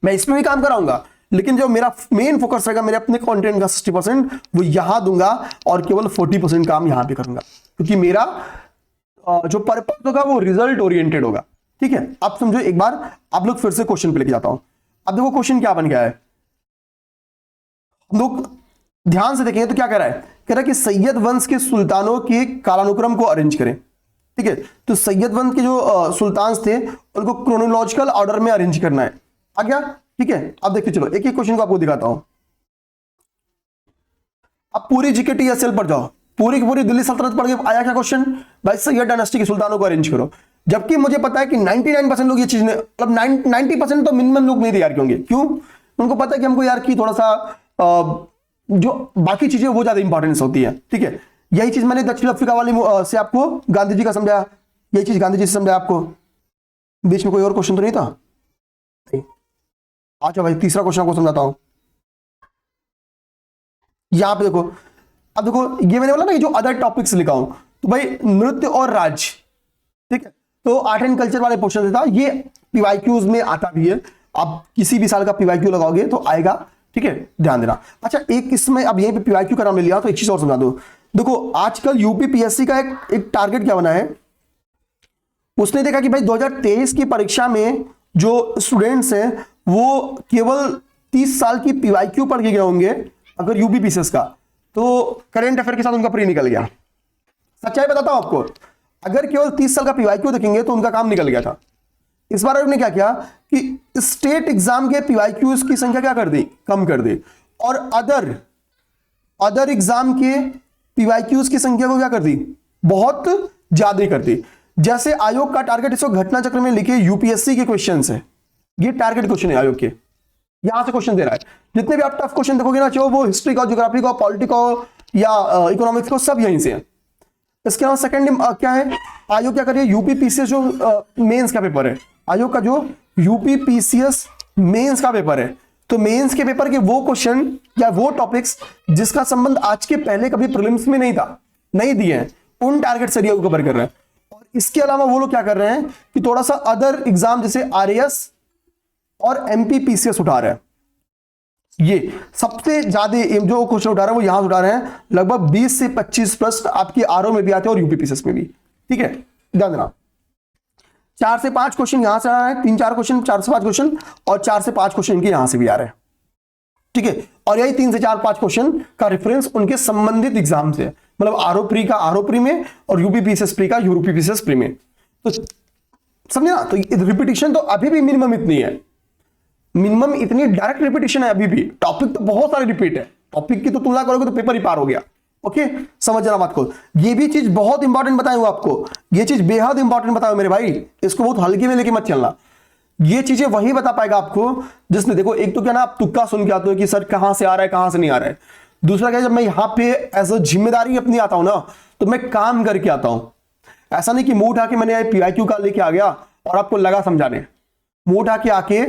मैं इसमें भी काम कराऊंगा, लेकिन जो मेरा मेन फोकस रहेगा मेरे अपने कंटेंट का 60% वो यहां दूंगा, और केवल 40% काम यहां पे करूंगा, क्योंकि मेरा जो पर्पस होगा वो रिजल्ट ओरिएंटेड होगा, ठीक है। अब समझो, एक बार आप लोग फिर से क्वेश्चन पे लेके जाता हूं। अब देखो क्वेश्चन क्या बन गया है, हम लोग ध्यान से देखेंगे तो क्या कह रहा है, कह रहा है कि सैयद वंश के सुल्तानों के कालानुक्रम को अरेंज करें। ठीक है, तो सैयदवंद के जो सुल्तान थे उनको क्रोनोलॉजिकल ऑर्डर में अरेंज करना है। आ गया? ठीक है, अब देखिए चलो एक एक क्वेश्चन को आपको दिखाता हूं। अब पूरी जीके टीएसएल पर जाओ, पूरी की पूरी दिल्ली सल्तनत पढ़ के आया क्या क्वेश्चन? भाई सैयद डायनेस्टी के सुल्तानों को अरेंज करो। जबकि मुझे पता है कि 99% लोग ये चीज मतलब 90% तो मिनिमम लोग नहीं तैयार होंगे। क्यों? उनको पता है कि हमको यार की थोड़ा सा जो बाकी चीजें वो ज्यादा इंपॉर्टेंस होती है। ठीक है, यही चीज मैंने दक्षिण अफ्रीका वाली से आपको गांधी जी का समझाया, यही चीज गांधी जी से समझाया आपको। बीच में कोई और क्वेश्चन तो नहीं था? अच्छा भाई तीसरा क्वेश्चन आपको समझाता हूं। यहां पे देखो, अब देखो ये मैंने बोला ना कि जो अदर टॉपिक्स लिखा हूं, तो भाई नृत्य और राज, ठीक है, तो आर्ट एंड कल्चर वाले पोर्शन था, ये पीवाईक्यूज में आता भी है। आप किसी भी साल का पीवाईक्यू लगाओगे तो आएगा। ठीक है, ध्यान देना। अच्छा एक इसमें अब यहीं पे पीवाईक्यू का नाम ले लिया तो एक चीज और समझा दो। देखो आजकल यूपीपीएससी का एक टारगेट क्या बना है, उसने देखा कि भाई 2023 की परीक्षा में जो स्टूडेंट्स हैं वो केवल 30 साल की पीवाईक्यू पढ़ के गए होंगे अगर यूपीपीसीएस का, तो करंट अफेयर के साथ उनका प्री निकल गया। सच्चाई बताता हूं आपको, अगर केवल 30 साल का पीवाईक्यू देखेंगे तो उनका काम निकल गया था। इस बार उन्होंने क्या किया कि स्टेट एग्जाम के पीवाईक्यूज की संख्या क्या कर दी, कम कर दी, और अदर एग्जाम के पीवाईक्यूज की संख्या को क्या कर दी, बहुत ज्यादा कर दी। जैसे आयोग का टारगेट इसको घटना चक्र में लिखे यूपीएससी के क्वेश्चन है, ये टारगेट क्वेश्चन है आयोग के, यहां से क्वेश्चन दे रहा है। जितने भी आप टफ क्वेश्चन देखोगे ना, चाहे वो हिस्ट्री का, ज्योग्राफी का, पॉलिटिक्स का या इकोनॉमिक्स का, सब यहीं से है। इसके अलावा सेकंड क्या है, आयोग क्या करे, यूपीपीसीएस जो मेंस का पेपर है, आयोग का जो यूपीपीसीएस मेंस का पेपर है, तो मेंस के पेपर के वो क्वेश्चन या वो टॉपिक्स जिसका संबंध आज के पहले कभी प्रीलिम्स में नहीं था, नहीं दिए हैं, उन टारगेट से आयोग कवर कर रहे हैं। और इसके अलावा वो लोग क्या कर रहे हैं कि थोड़ा सा अदर एग्जाम जैसे आरएएस और एमपीपीसीएस उठा रहे हैं। ये सबसे ज्यादा जो क्वेश्चन उठा रहे हैं वो यहां से उठा रहे हैं, लगभग 20 से 25 प्रश्न आपके आरओ में भी आते हैं और यूपीपीसीएस में भी। ठीक है, ध्यान देना। 4 से 5 क्वेश्चन यहां से आ रहा है, 3-4 क्वेश्चन, 4 से 5 क्वेश्चन, और 4 से 5 क्वेश्चन इनके यहां से भी आ रहे हैं। ठीक है, और यही 3 से 4-5 क्वेश्चन का रेफरेंस उनके संबंधित एग्जाम से, मतलब आरओ प्री का आरओ प्री में और यूपीपीसीएस प्री का यूपीपीसीएस प्री में। तो समझे ना, तो रिपीटिशन तो अभी भी मिनिमम इतनी है, मिनिमम इतनी डायरेक्ट रिपीटिशन है अभी भी। टॉपिक तो बहुत सारे रिपीट है, टॉपिक की तो तुलना करोगे तो पेपर ही पार हो गया। ओके, समझना बात को। ये भी चीज बहुत इंपॉर्टेंट बताया हूं आपको, ये चीज बेहद इंपॉर्टेंट बताया मेरे भाई, इसको बहुत हल्के में लेके मत चलना। ये चीजें वही बता पाएगा आपको जिसने, देखो एक तो क्या ना, आप तुक्का सुन के आते हो कि सर कहां से आ रहा है कहां से नहीं आ रहा है। दूसरा क्या, जब मैं यहां पे एज अ जिम्मेदारी अपनी आता हूं ना, तो मैं काम करके आता हूं। ऐसा नहीं कि मुंह उठा के मैंने पीआईक्यू का लेके आ गया और आपको लगा समझाने। मुंह उठा के आके,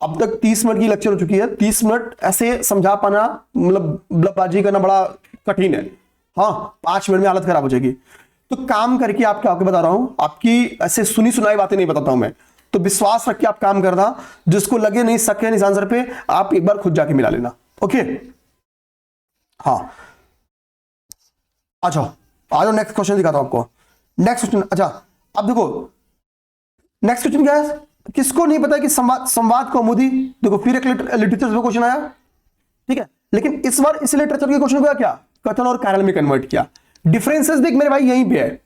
अब तक 30 मिनट की लेक्चर हो चुकी है, 30 मिनट ऐसे समझा पाना, मतलब बल्लेबाजी करना बड़ा कठिन है। हाँ, 5 मिनट में हालत खराब हो जाएगी। तो काम करके आपको बता रहा हूं, आपकी ऐसे सुनी सुनाई बातें नहीं बताता हूं मैं। तो विश्वास रख के आप काम करना, जिसको लगे नहीं सके इस आंसर पे, आप एक बार खुद जाके मिला लेना। ओके, हाँ आ जाओ नेक्स्ट क्वेश्चन दिखाता हूं आपको। नेक्स्ट क्वेश्चन, अच्छा अब देखो नेक्स्ट क्वेश्चन क्या है, किसको नहीं पता कि संवाद कौमुदी, देखो फिर एक लिटरेचर पे क्वेश्चन आया। ठीक है, लेकिन इस बार इस लिटरेचर के क्वेश्चन को क्या कथन और कार्य में कन्वर्ट किया। डिफरेंसेस देख मेरे भाई यहीं पे है,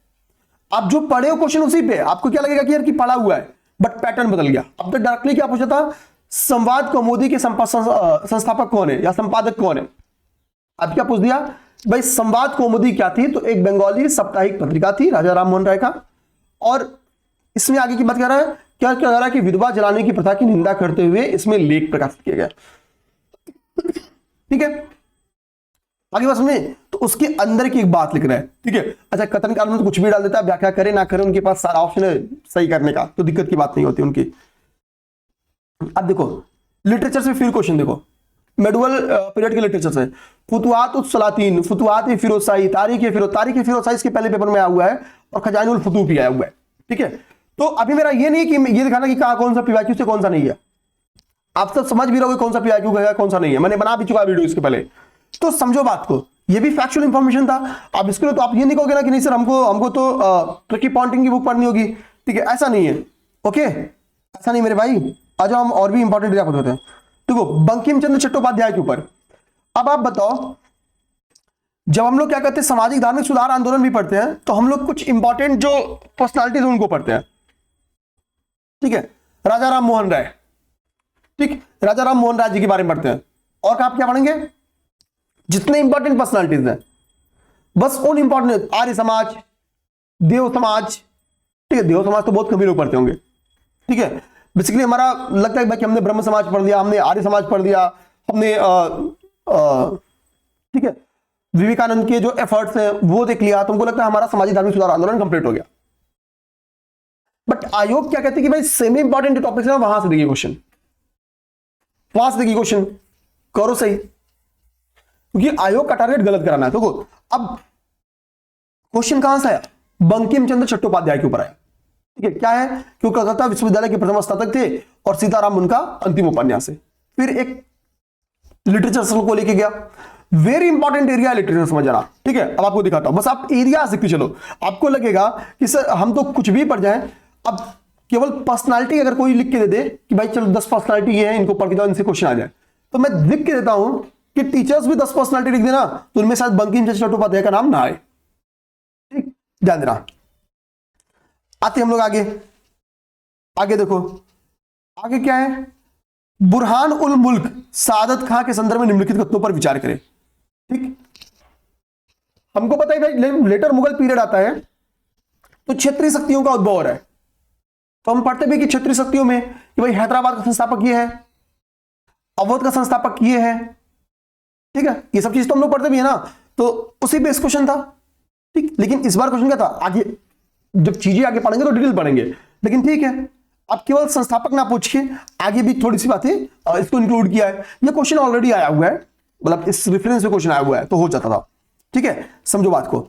आप जो पढ़े हो क्वेश्चन उसी पे, आपको क्या लगेगा कि यार कि पढ़ा हुआ है, बट पैटर्न बदल गया। अब तक डायरेक्टली क्या पूछा था, संवाद कौमुदी के संस्थापक कौन है या संपादक कौन है। अब क्या पूछ दिया भाई, संवाद कौमुदी क्या थी, तो एक बंगाली साप्ताहिक पत्रिका थी राजा राम मोहन राय का। और इसमें आगे की बात कर रहा है, क्या कह रहा है कि विधवा जलाने की प्रथा की निंदा करते हुए इसमें लेख प्रकाशित किया गया। ठीक है, आगे बात समझे, तो उसके अंदर की एक बात लिख रहा है। ठीक है, अच्छा कथन काल में तो कुछ भी डाल देता है, व्याख्या करे ना करे उनके पास सारा ऑप्शन है सही करने का, तो दिक्कत की बात नहीं होती उनकी। अब देखो लिटरेचर से फिर क्वेश्चन देखो, मेडुअल पीरियड के लिटरेचर से, फुतुहात सलातीन, फुतुहात फिरोजशाही, तारीख फिरोजशाही इसके पहले पेपर में आया हुआ है, और खजानुल फुतूह भी आया हुआ है। ठीक है, तो अभी मेरा ये नहीं कि ये दिखाना कि कहां कौन सा पीवाईक्यू से कौन सा नहीं है, आप सब समझ भी रहोगे कौन सा पीवाईक्यू है कौन सा नहीं है, मैंने बना भी चुका वीडियो इसके पहले। तो समझो बात को, ये भी फैक्चुअल इंफॉर्मेशन था। अब इसके लिए तो आप ये नहीं कहोगे ना कि नहीं सर हमको तो ट्रिकी पॉइंटिंग की बुक पढ़नी होगी। ठीक है, ऐसा नहीं है। ओके, ऐसा नहीं मेरे भाई, आ जाओ हम और भी इंपॉर्टेंट आपको बताते हैं। देखो बंकिम चंद्र चट्टोपाध्याय के ऊपर, अब आप बताओ जब हम लोग क्या कहते हैं सामाजिक धार्मिक सुधार आंदोलन भी पढ़ते हैं तो हम लोग कुछ इंपॉर्टेंट जो पर्सनालिटीज उनको पढ़ते हैं। ठीक है, राजा राम मोहन राय, ठीक, राजा राम मोहन राय जी के बारे में पढ़ते हैं। और आप क्या पढ़ेंगे, जितने इंपॉर्टेंट पर्सनालिटीज हैं बस उन इंपॉर्टेंट, आर्य समाज, देव समाज। ठीक है, देव समाज तो बहुत कभी लोग पढ़ते होंगे। ठीक है, बेसिकली हमारा लगता है कि हमने ब्रह्म समाज पढ़ लिया, हमने आर्य समाज पढ़ लिया, हमने ठीक है विवेकानंद के जो एफर्ट्स हैं वो देख लिया, तो हमको लगता है हमारा सामाजिक धार्मिक सुधार आंदोलन कंप्लीट हो गया। बट आयोग क्या कहते हैं कि भाई सेमी इंपॉर्टेंट टॉपिक है वहां से देखिए क्वेश्चन, वहां से देखिए क्वेश्चन, करो सही, क्योंकि आयोग का टारगेट गलत कराना है। तो अब क्वेश्चन कहां से आया, बंकिम चंद्र चट्टोपाध्याय के ऊपर आया। ठीक है, क्या है कि वो कलकत्ता विश्वविद्यालय के प्रथम स्नातक थे और सीताराम उनका अंतिम उपन्यास है। फिर एक लिटरेचर को लेके गया, वेरी इंपॉर्टेंट एरिया लिटरेचर समझना। ठीक है, अब आपको दिखाता हूं, बस आप एरिया सीखते चलो, आपको लगेगा कि सर हम तो कुछ भी पढ़ जाएं। अब केवल पर्सनालिटी अगर कोई लिख के दे दे कि भाई चलो 10 पर्सनालिटी ये है, इनको पढ़ के जाओ, इनसे क्वेश्चन आ जाए, तो मैं लिख के देता हूं कि टीचर्स भी 10 पर्सनालिटी लिख देना तो उनमें शायद बंकिम चंद्र चट्टोपाध्याय का नाम ना आए। ठीक, ध्यान देना। आते हम लोग आगे, आगे देखो आगे क्या है, बुरहान उल मुल्क सादत खां के संदर्भ में निम्नलिखित कथनों पर विचार करें। ठीक, हमको पता है भाई लेटर मुगल पीरियड आता है तो क्षेत्रीय शक्तियों का उद्भव हो रहा है, तो हम पढ़ते भी कि क्षेत्रीय शक्तियों में कि भाई हैदराबाद का संस्थापक ये है, अवध का संस्थापक ये है। ठीक है, ये सब चीज तो हम लोग पढ़ते भी है ना, तो उसी बेस क्वेश्चन था। ठीक, लेकिन इस बार क्वेश्चन क्या था, आगे जब चीजें आगे पढ़ेंगे तो डिटेल पढ़ेंगे, लेकिन ठीक है आप केवल संस्थापक ना पूछ के आगे भी थोड़ी सी बातें इसको इंक्लूड किया है। ये क्वेश्चन ऑलरेडी आया हुआ है, मतलब इस रेफरेंस से क्वेश्चन आया हुआ है तो हो जाता था। ठीक है, समझो बात को,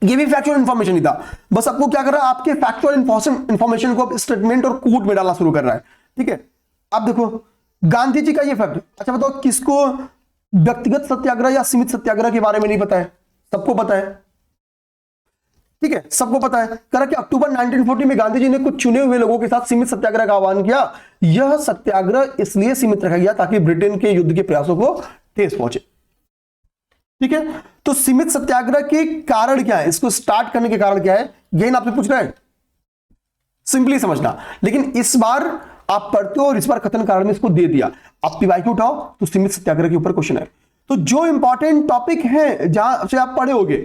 ये भी फैक्चुअल इंफॉर्मेशन ही था, बस आपको क्या कर रहा है, आपके फैक्चुअल इंफॉर्मेशन को स्टेटमेंट और कोट में डालना शुरू कर रहा है। ठीक है, अब देखो गांधी जी का ये फैक्ट, अच्छा बताओ किसको व्यक्तिगत सत्याग्रह या सीमित सत्याग्रह के बारे में नहीं पता है, सबको पता है। ठीक है, सबको पता है, करा कि अक्टूबर 1940 में गांधी जी ने कुछ चुने हुए लोगों के साथ सीमित सत्याग्रह का आह्वान किया। यह सत्याग्रह इसलिए सीमित रखा गया ताकि ब्रिटेन के युद्ध के प्रयासों को ठेस पहुंचे। ठीक है, तो सीमित सत्याग्रह के कारण क्या है, इसको स्टार्ट करने के कारण क्या है, यही आपसे पूछ रहा है, सिंपली समझना। लेकिन इस बार आप पढ़ते हो और इस बार कथन कारण में इसको दे दिया, आप पीवाईक्यू उठाओ तो सीमित सत्याग्रह के ऊपर क्वेश्चन है। तो जो इंपॉर्टेंट टॉपिक है जहां से आप पढ़े होगे,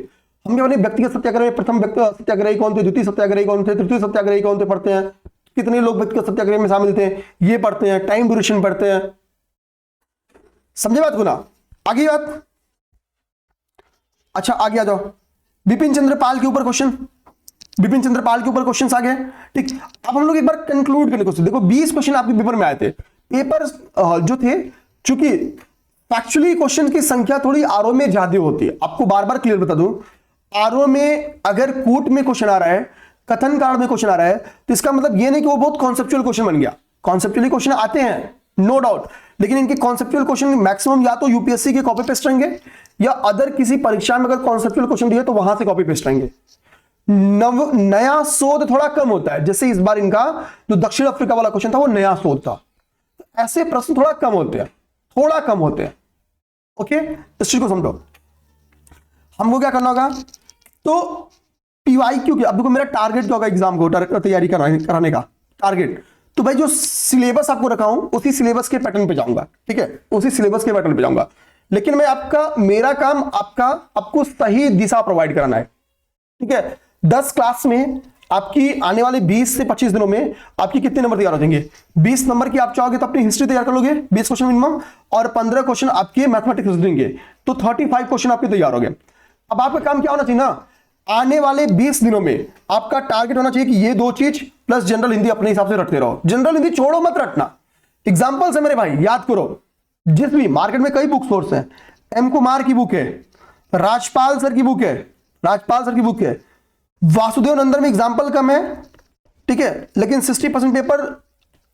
हम क्या व्यक्तिगत सत्याग्रह, प्रथम सत्याग्रही कौन थे, द्वितीय सत्याग्रही कौन थे, तृतीय सत्याग्रही कौन थे पढ़ते हैं, कितने लोग व्यक्तिगत सत्याग्रह में शामिल थे ये पढ़ते हैं, टाइम ड्यूरेशन पढ़ते हैं। समझे बात को ना, आगे बात, अच्छा आगे आ जाओ, बिपिन चंद्र पाल के ऊपर क्वेश्चन, बिपिन चंद्र पाल के ऊपर क्वेश्चन आ गए। ठीक, अब हम लोग एक बार कंक्लूड करने को, देखो 20 क्वेश्चन आपके पेपर में आए थे, पेपर जो थे, चूंकि फैक्चुअली क्वेश्चन की संख्या थोड़ी आरओ में ज्यादा होती है, आपको बार बार क्लियर बता दूं, आरओ में अगर कोट में क्वेश्चन आ रहा है, कथन कांड में क्वेश्चन आ रहा है, तो इसका मतलब ये नहीं कि वो बहुत कॉन्सेप्चुअल क्वेश्चन बन गया। कॉन्सेप्चुअली क्वेश्चन आते हैं नो डाउट, लेकिन इनके कॉन्सेप्चुअल क्वेश्चन मैक्सिमम या तो यूपीएससी के कॉपी पेस्ट रहेंगे या अदर किसी परीक्षा में अगर कॉन्सेप्चुअल क्वेश्चन दिए तो वहां से कॉपी पेस्ट रहेंगे। नया शोध थोड़ा कम होता है, जैसे इस बार इनका जो दक्षिण अफ्रीका वाला क्वेश्चन था वो नया शोध था, तो ऐसे प्रश्न थोड़ा कम होते हैं, थोड़ा कम होते हैं। ओके, इस चीज को समझो। हमको क्या करना होगा, तो पीवाईक्यू की, अब देखो मेरा टारगेट क्या होगा एग्जाम को तैयारी कराने का टारगेट, तो भाई जो सिलेबस आपको रखा हूं उसी सिलेबस के पैटर्न पे जाऊंगा। ठीक है, उसी सिलेबस के पैटर्न पे जाऊंगा, लेकिन मैं मेरा काम आपको सही दिशा प्रोवाइड कराना है। ठीक है, 10 क्लास में आपकी आने वाले 20 से 25 दिनों में आपकी कितने नंबर तैयार हो जाएंगे, 20 नंबर की आप चाहोगे तो अपनी हिस्ट्री तैयार कर लोगे 20 क्वेश्चन मिनिमम, और 15 क्वेश्चन आपके मैथमेटिक्स रीजनिंग के, तो 35 क्वेश्चन आपके तैयार हो गए। अब आपका काम क्या होना चाहिए ना, आने वाले 20 दिनों में आपका टारगेट होना चाहिए कि ये 2 चीज प्लस जनरल हिंदी अपने हिसाब से रटते रहो, जनरल हिंदी छोड़ो मत रटना। एग्जांपल्स है मेरे भाई, याद करो, जिस भी मार्केट में कई बुक सोर्स हैं, एम कुमार की बुक है, राजपाल सर की बुक है, वासुदेव नंदन में एग्जाम्पल कम है, ठीक है, लेकिन 60% पेपर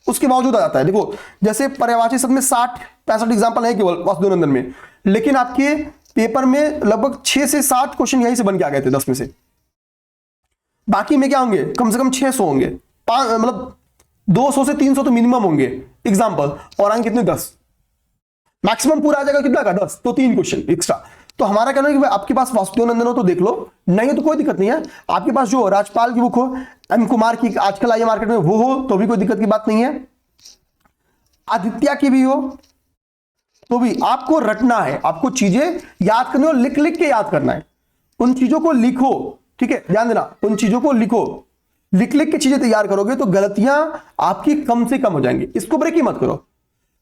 उसके बावजूद आ जाता है। देखो जैसे पर्यायवाची शब्द में 60-65 एग्जाम्पल है केवल वासुदेव नंदन में, लेकिन आपके पेपर में लगभग 6 से 7 क्वेश्चन यहीं से बन के आ गए थे 10 में से, बाकी में क्या होंगे, कम से कम 600 होंगे, मतलब 200 से 300 तो मिनिमम होंगे एग्जाम्पल, और अंक कितने 10, मैक्सिमम पूरा आ जाएगा कितना का 10, तो 3 क्वेश्चन एक्स्ट्रा। तो हमारा कहना है कि भाई आपके पास वासुदेव हो तो देख लो, नहीं तो कोई दिक्कत नहीं है। आपके पास जो राजपाल की बुक हो, एम कुमार की आजकल आई है मार्केट में, वो हो तो भी कोई दिक्कत की बात नहीं है। आदित्य की भी हो तो भी आपको रटना है, आपको चीजें याद करनी और लिख लिख के याद करना है। उन चीजों को लिखो, ठीक है, ध्यान देना, उन चीजों को लिखो, लिख लिख के चीजें तैयार करोगे तो गलतियां आपकी कम से कम हो जाएंगी। इसको ब्रेक ही मत करो।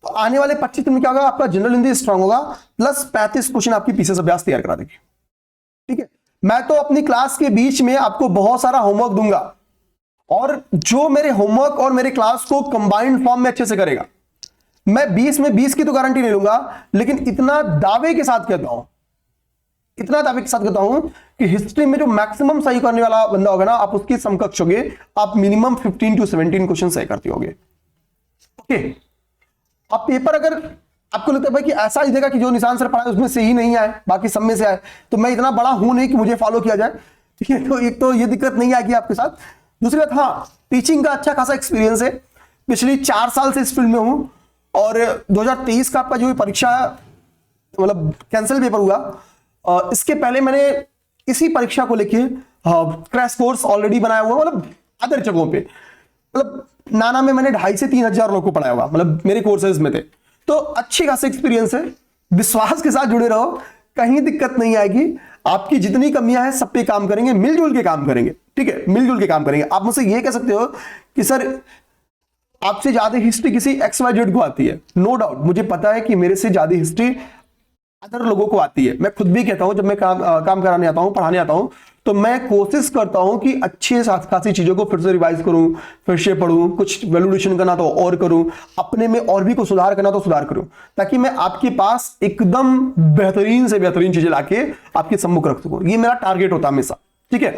तो आने वाले 25 दिन में क्या होगा, आपका जनरल हिंदी स्ट्रांग होगा, प्लस 35 क्वेश्चन आपकी पीसीएस अभ्यास तैयार करा देगी। ठीक है, मैं तो अपनी क्लास के बीच में आपको बहुत सारा होमवर्क दूंगा, और जो मेरे होमवर्क और मेरे क्लास को कंबाइंड फॉर्म में अच्छे से करेगा, मैं 20 में 20 की तो गारंटी नहीं लूंगा, लेकिन इतना दावे के साथ कहता हूं, इतना दावे के साथ कहता हूं कि हिस्ट्री में जो मैक्सिमम सही करने वाला बंदा होगा ना, आप उसके समकक्ष होगे, आप मिनिमम 15 to 17 क्वेश्चन सही करते होगे। ओके, आप पेपर अगर आपको लगता है भाई कि ऐसा ही देगा कि जो निशान सर पढ़ाए उसमें से ही नहीं आए, बाकी सब में से आए, तो मैं इतना बड़ा हूं नहीं कि मुझे फॉलो किया जाए। ठीक है, तो एक तो ये दिक्कत नहीं आएगी आपके साथ। दूसरी बात, हाँ, टीचिंग का अच्छा खासा एक्सपीरियंस है, पिछली 4 साल से इस फील्ड में हूं, और 2023 का आपका जो परीक्षा मतलब कैंसिल पेपर हुआ, इसके पहले मैंने इसी परीक्षा को लेके क्रैश कोर्स ऑलरेडी बनाया हुआ, मतलब अदर जगहों पे, मतलब नाना में मैंने 2,500 से 3,000 लोगों को पढ़ाया हुआ, मतलब मेरे कोर्सेज में थे। तो अच्छी खासी एक्सपीरियंस है, विश्वास के साथ जुड़े रहो, कहीं दिक्कत नहीं आएगी। आपकी जितनी कमियां हैं सब पे काम करेंगे, मिलजुल के काम करेंगे। ठीक है, मिलजुल के काम करेंगे। आप मुझसे ये कह सकते हो कि सर आपसे ज्यादा हिस्ट्री किसी XYZ को आती है, नो डाउट, मुझे पता है कि मेरे से ज्यादा हिस्ट्री अदर लोगों को आती है। मैं खुद भी कहता हूं, जब मैं काम कराने आता हूं, पढ़ाने आता हूं, तो मैं कोशिश करता हूं कि अच्छे खासी चीजों को फिर से रिवाइज करूं, फिर से पढ़ूं, कुछ वैल्यूएशन करना तो और करूं, अपने में और भी कुछ सुधार करना तो सुधार करूं, ताकि मैं आपके पास एकदम बेहतरीन से बेहतरीन चीजें लाके आपके सम्मुख रख सकूं। ये मेरा टारगेट होता है हमेशा। ठीक है,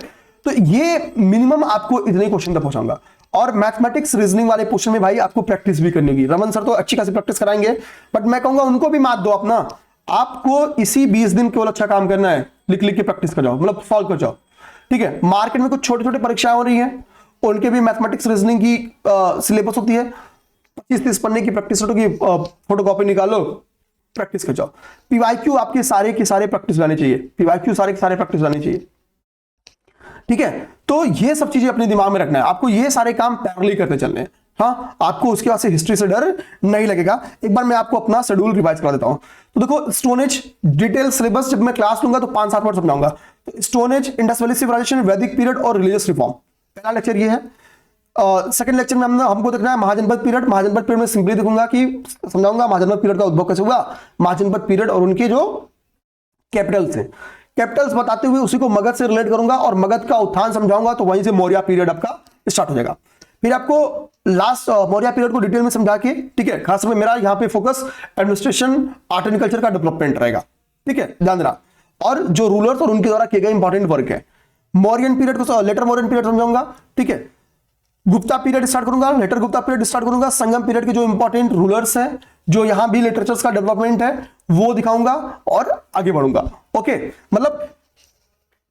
तो ये मिनिमम आपको इतने क्वेश्चन तक पहुंचाऊंगा। और मैथमेटिक्स रीजनिंग वाले क्वेश्चन में भाई आपको प्रैक्टिस भी करनी होगी। रमन सर तो अच्छी खासी प्रैक्टिस कराएंगे, बट मैं कहूंगा उनको भी मात दो अपना। आपको इसी 20 दिन केवल अच्छा काम करना है, लिख लिख के प्रैक्टिस कर जाओ, मतलब सॉल्व कर जाओ। ठीक है, मार्केट में कुछ छोटे छोटे परीक्षाएं हो रही हैं, उनके भी मैथमेटिक्स रीजनिंग की सिलेबस होती है, 25-30 पन्ने की प्रैक्टिस की फोटोकॉपी निकालो, प्रैक्टिस कर जाओ। पीवाईक्यू आपके सारे के सारे प्रैक्टिस लाने चाहिए, पीवाईक्यू सारे के सारे प्रैक्टिस लाने चाहिए। ठीक है, तो ये सब चीजें अपने दिमाग में रखना है, आपको ये सारे काम पैरेलली करते चलने हैं। हाँ, आपको उसके बाद से हिस्ट्री से डर नहीं लगेगा। एक बार मैं आपको अपना शेड्यूल रिवाइज करा देता हूं। तो देखो, स्टोन एज डिटेल सिलेबस जब मैं क्लास लूंगा तो 5-7 मिनट समझाऊंगा। तो stone age, Indus valley civilisation, वैदिक पीरियड और रिलीजियस रिफॉर्म, पहला लेक्चर ये है। सेकंड लेक्चर में हमको देखना है महाजनपद पीरियड। महाजनपद पीरियड में सिंपली देखूंगा कि समझाऊंगा महाजनपद पीरियड का उद्भव कैसे हुआ, महाजनपद पीरियड और उनके जो कैपिटल्स हैं, कैपिटल्स बताते हुए उसी को मगध से रिलेट करूंगा और मगध का उत्थान समझाऊंगा, तो वहीं से मौर्य पीरियड आपका स्टार्ट हो जाएगा। फिर आपको लास्ट मौर्य पीरियड को डिटेल में समझा के, ठीक है, खास में मेरा यहां पे focus administration, art and culture का डेवलपमेंट रहेगा। ठीक है, ध्यान देना, और जो रूलर्स और उनके द्वारा किए गए इंपॉर्टेंट वर्क है। मौर्यन पीरियड को, लेटर मौर्यन पीरियड समझाऊंगा। ठीक है, गुप्ता पीरियड स्टार्ट करूंगा, लेटर गुप्ता पीरियड स्टार्ट करूंगा। संगम पीरियड के जो इंपॉर्टेंट रूलर्स हैं, जो यहां भी लिटरेचर्स का डेवलपमेंट है, वो दिखाऊंगा और आगे बढ़ूंगा। ओके, मतलब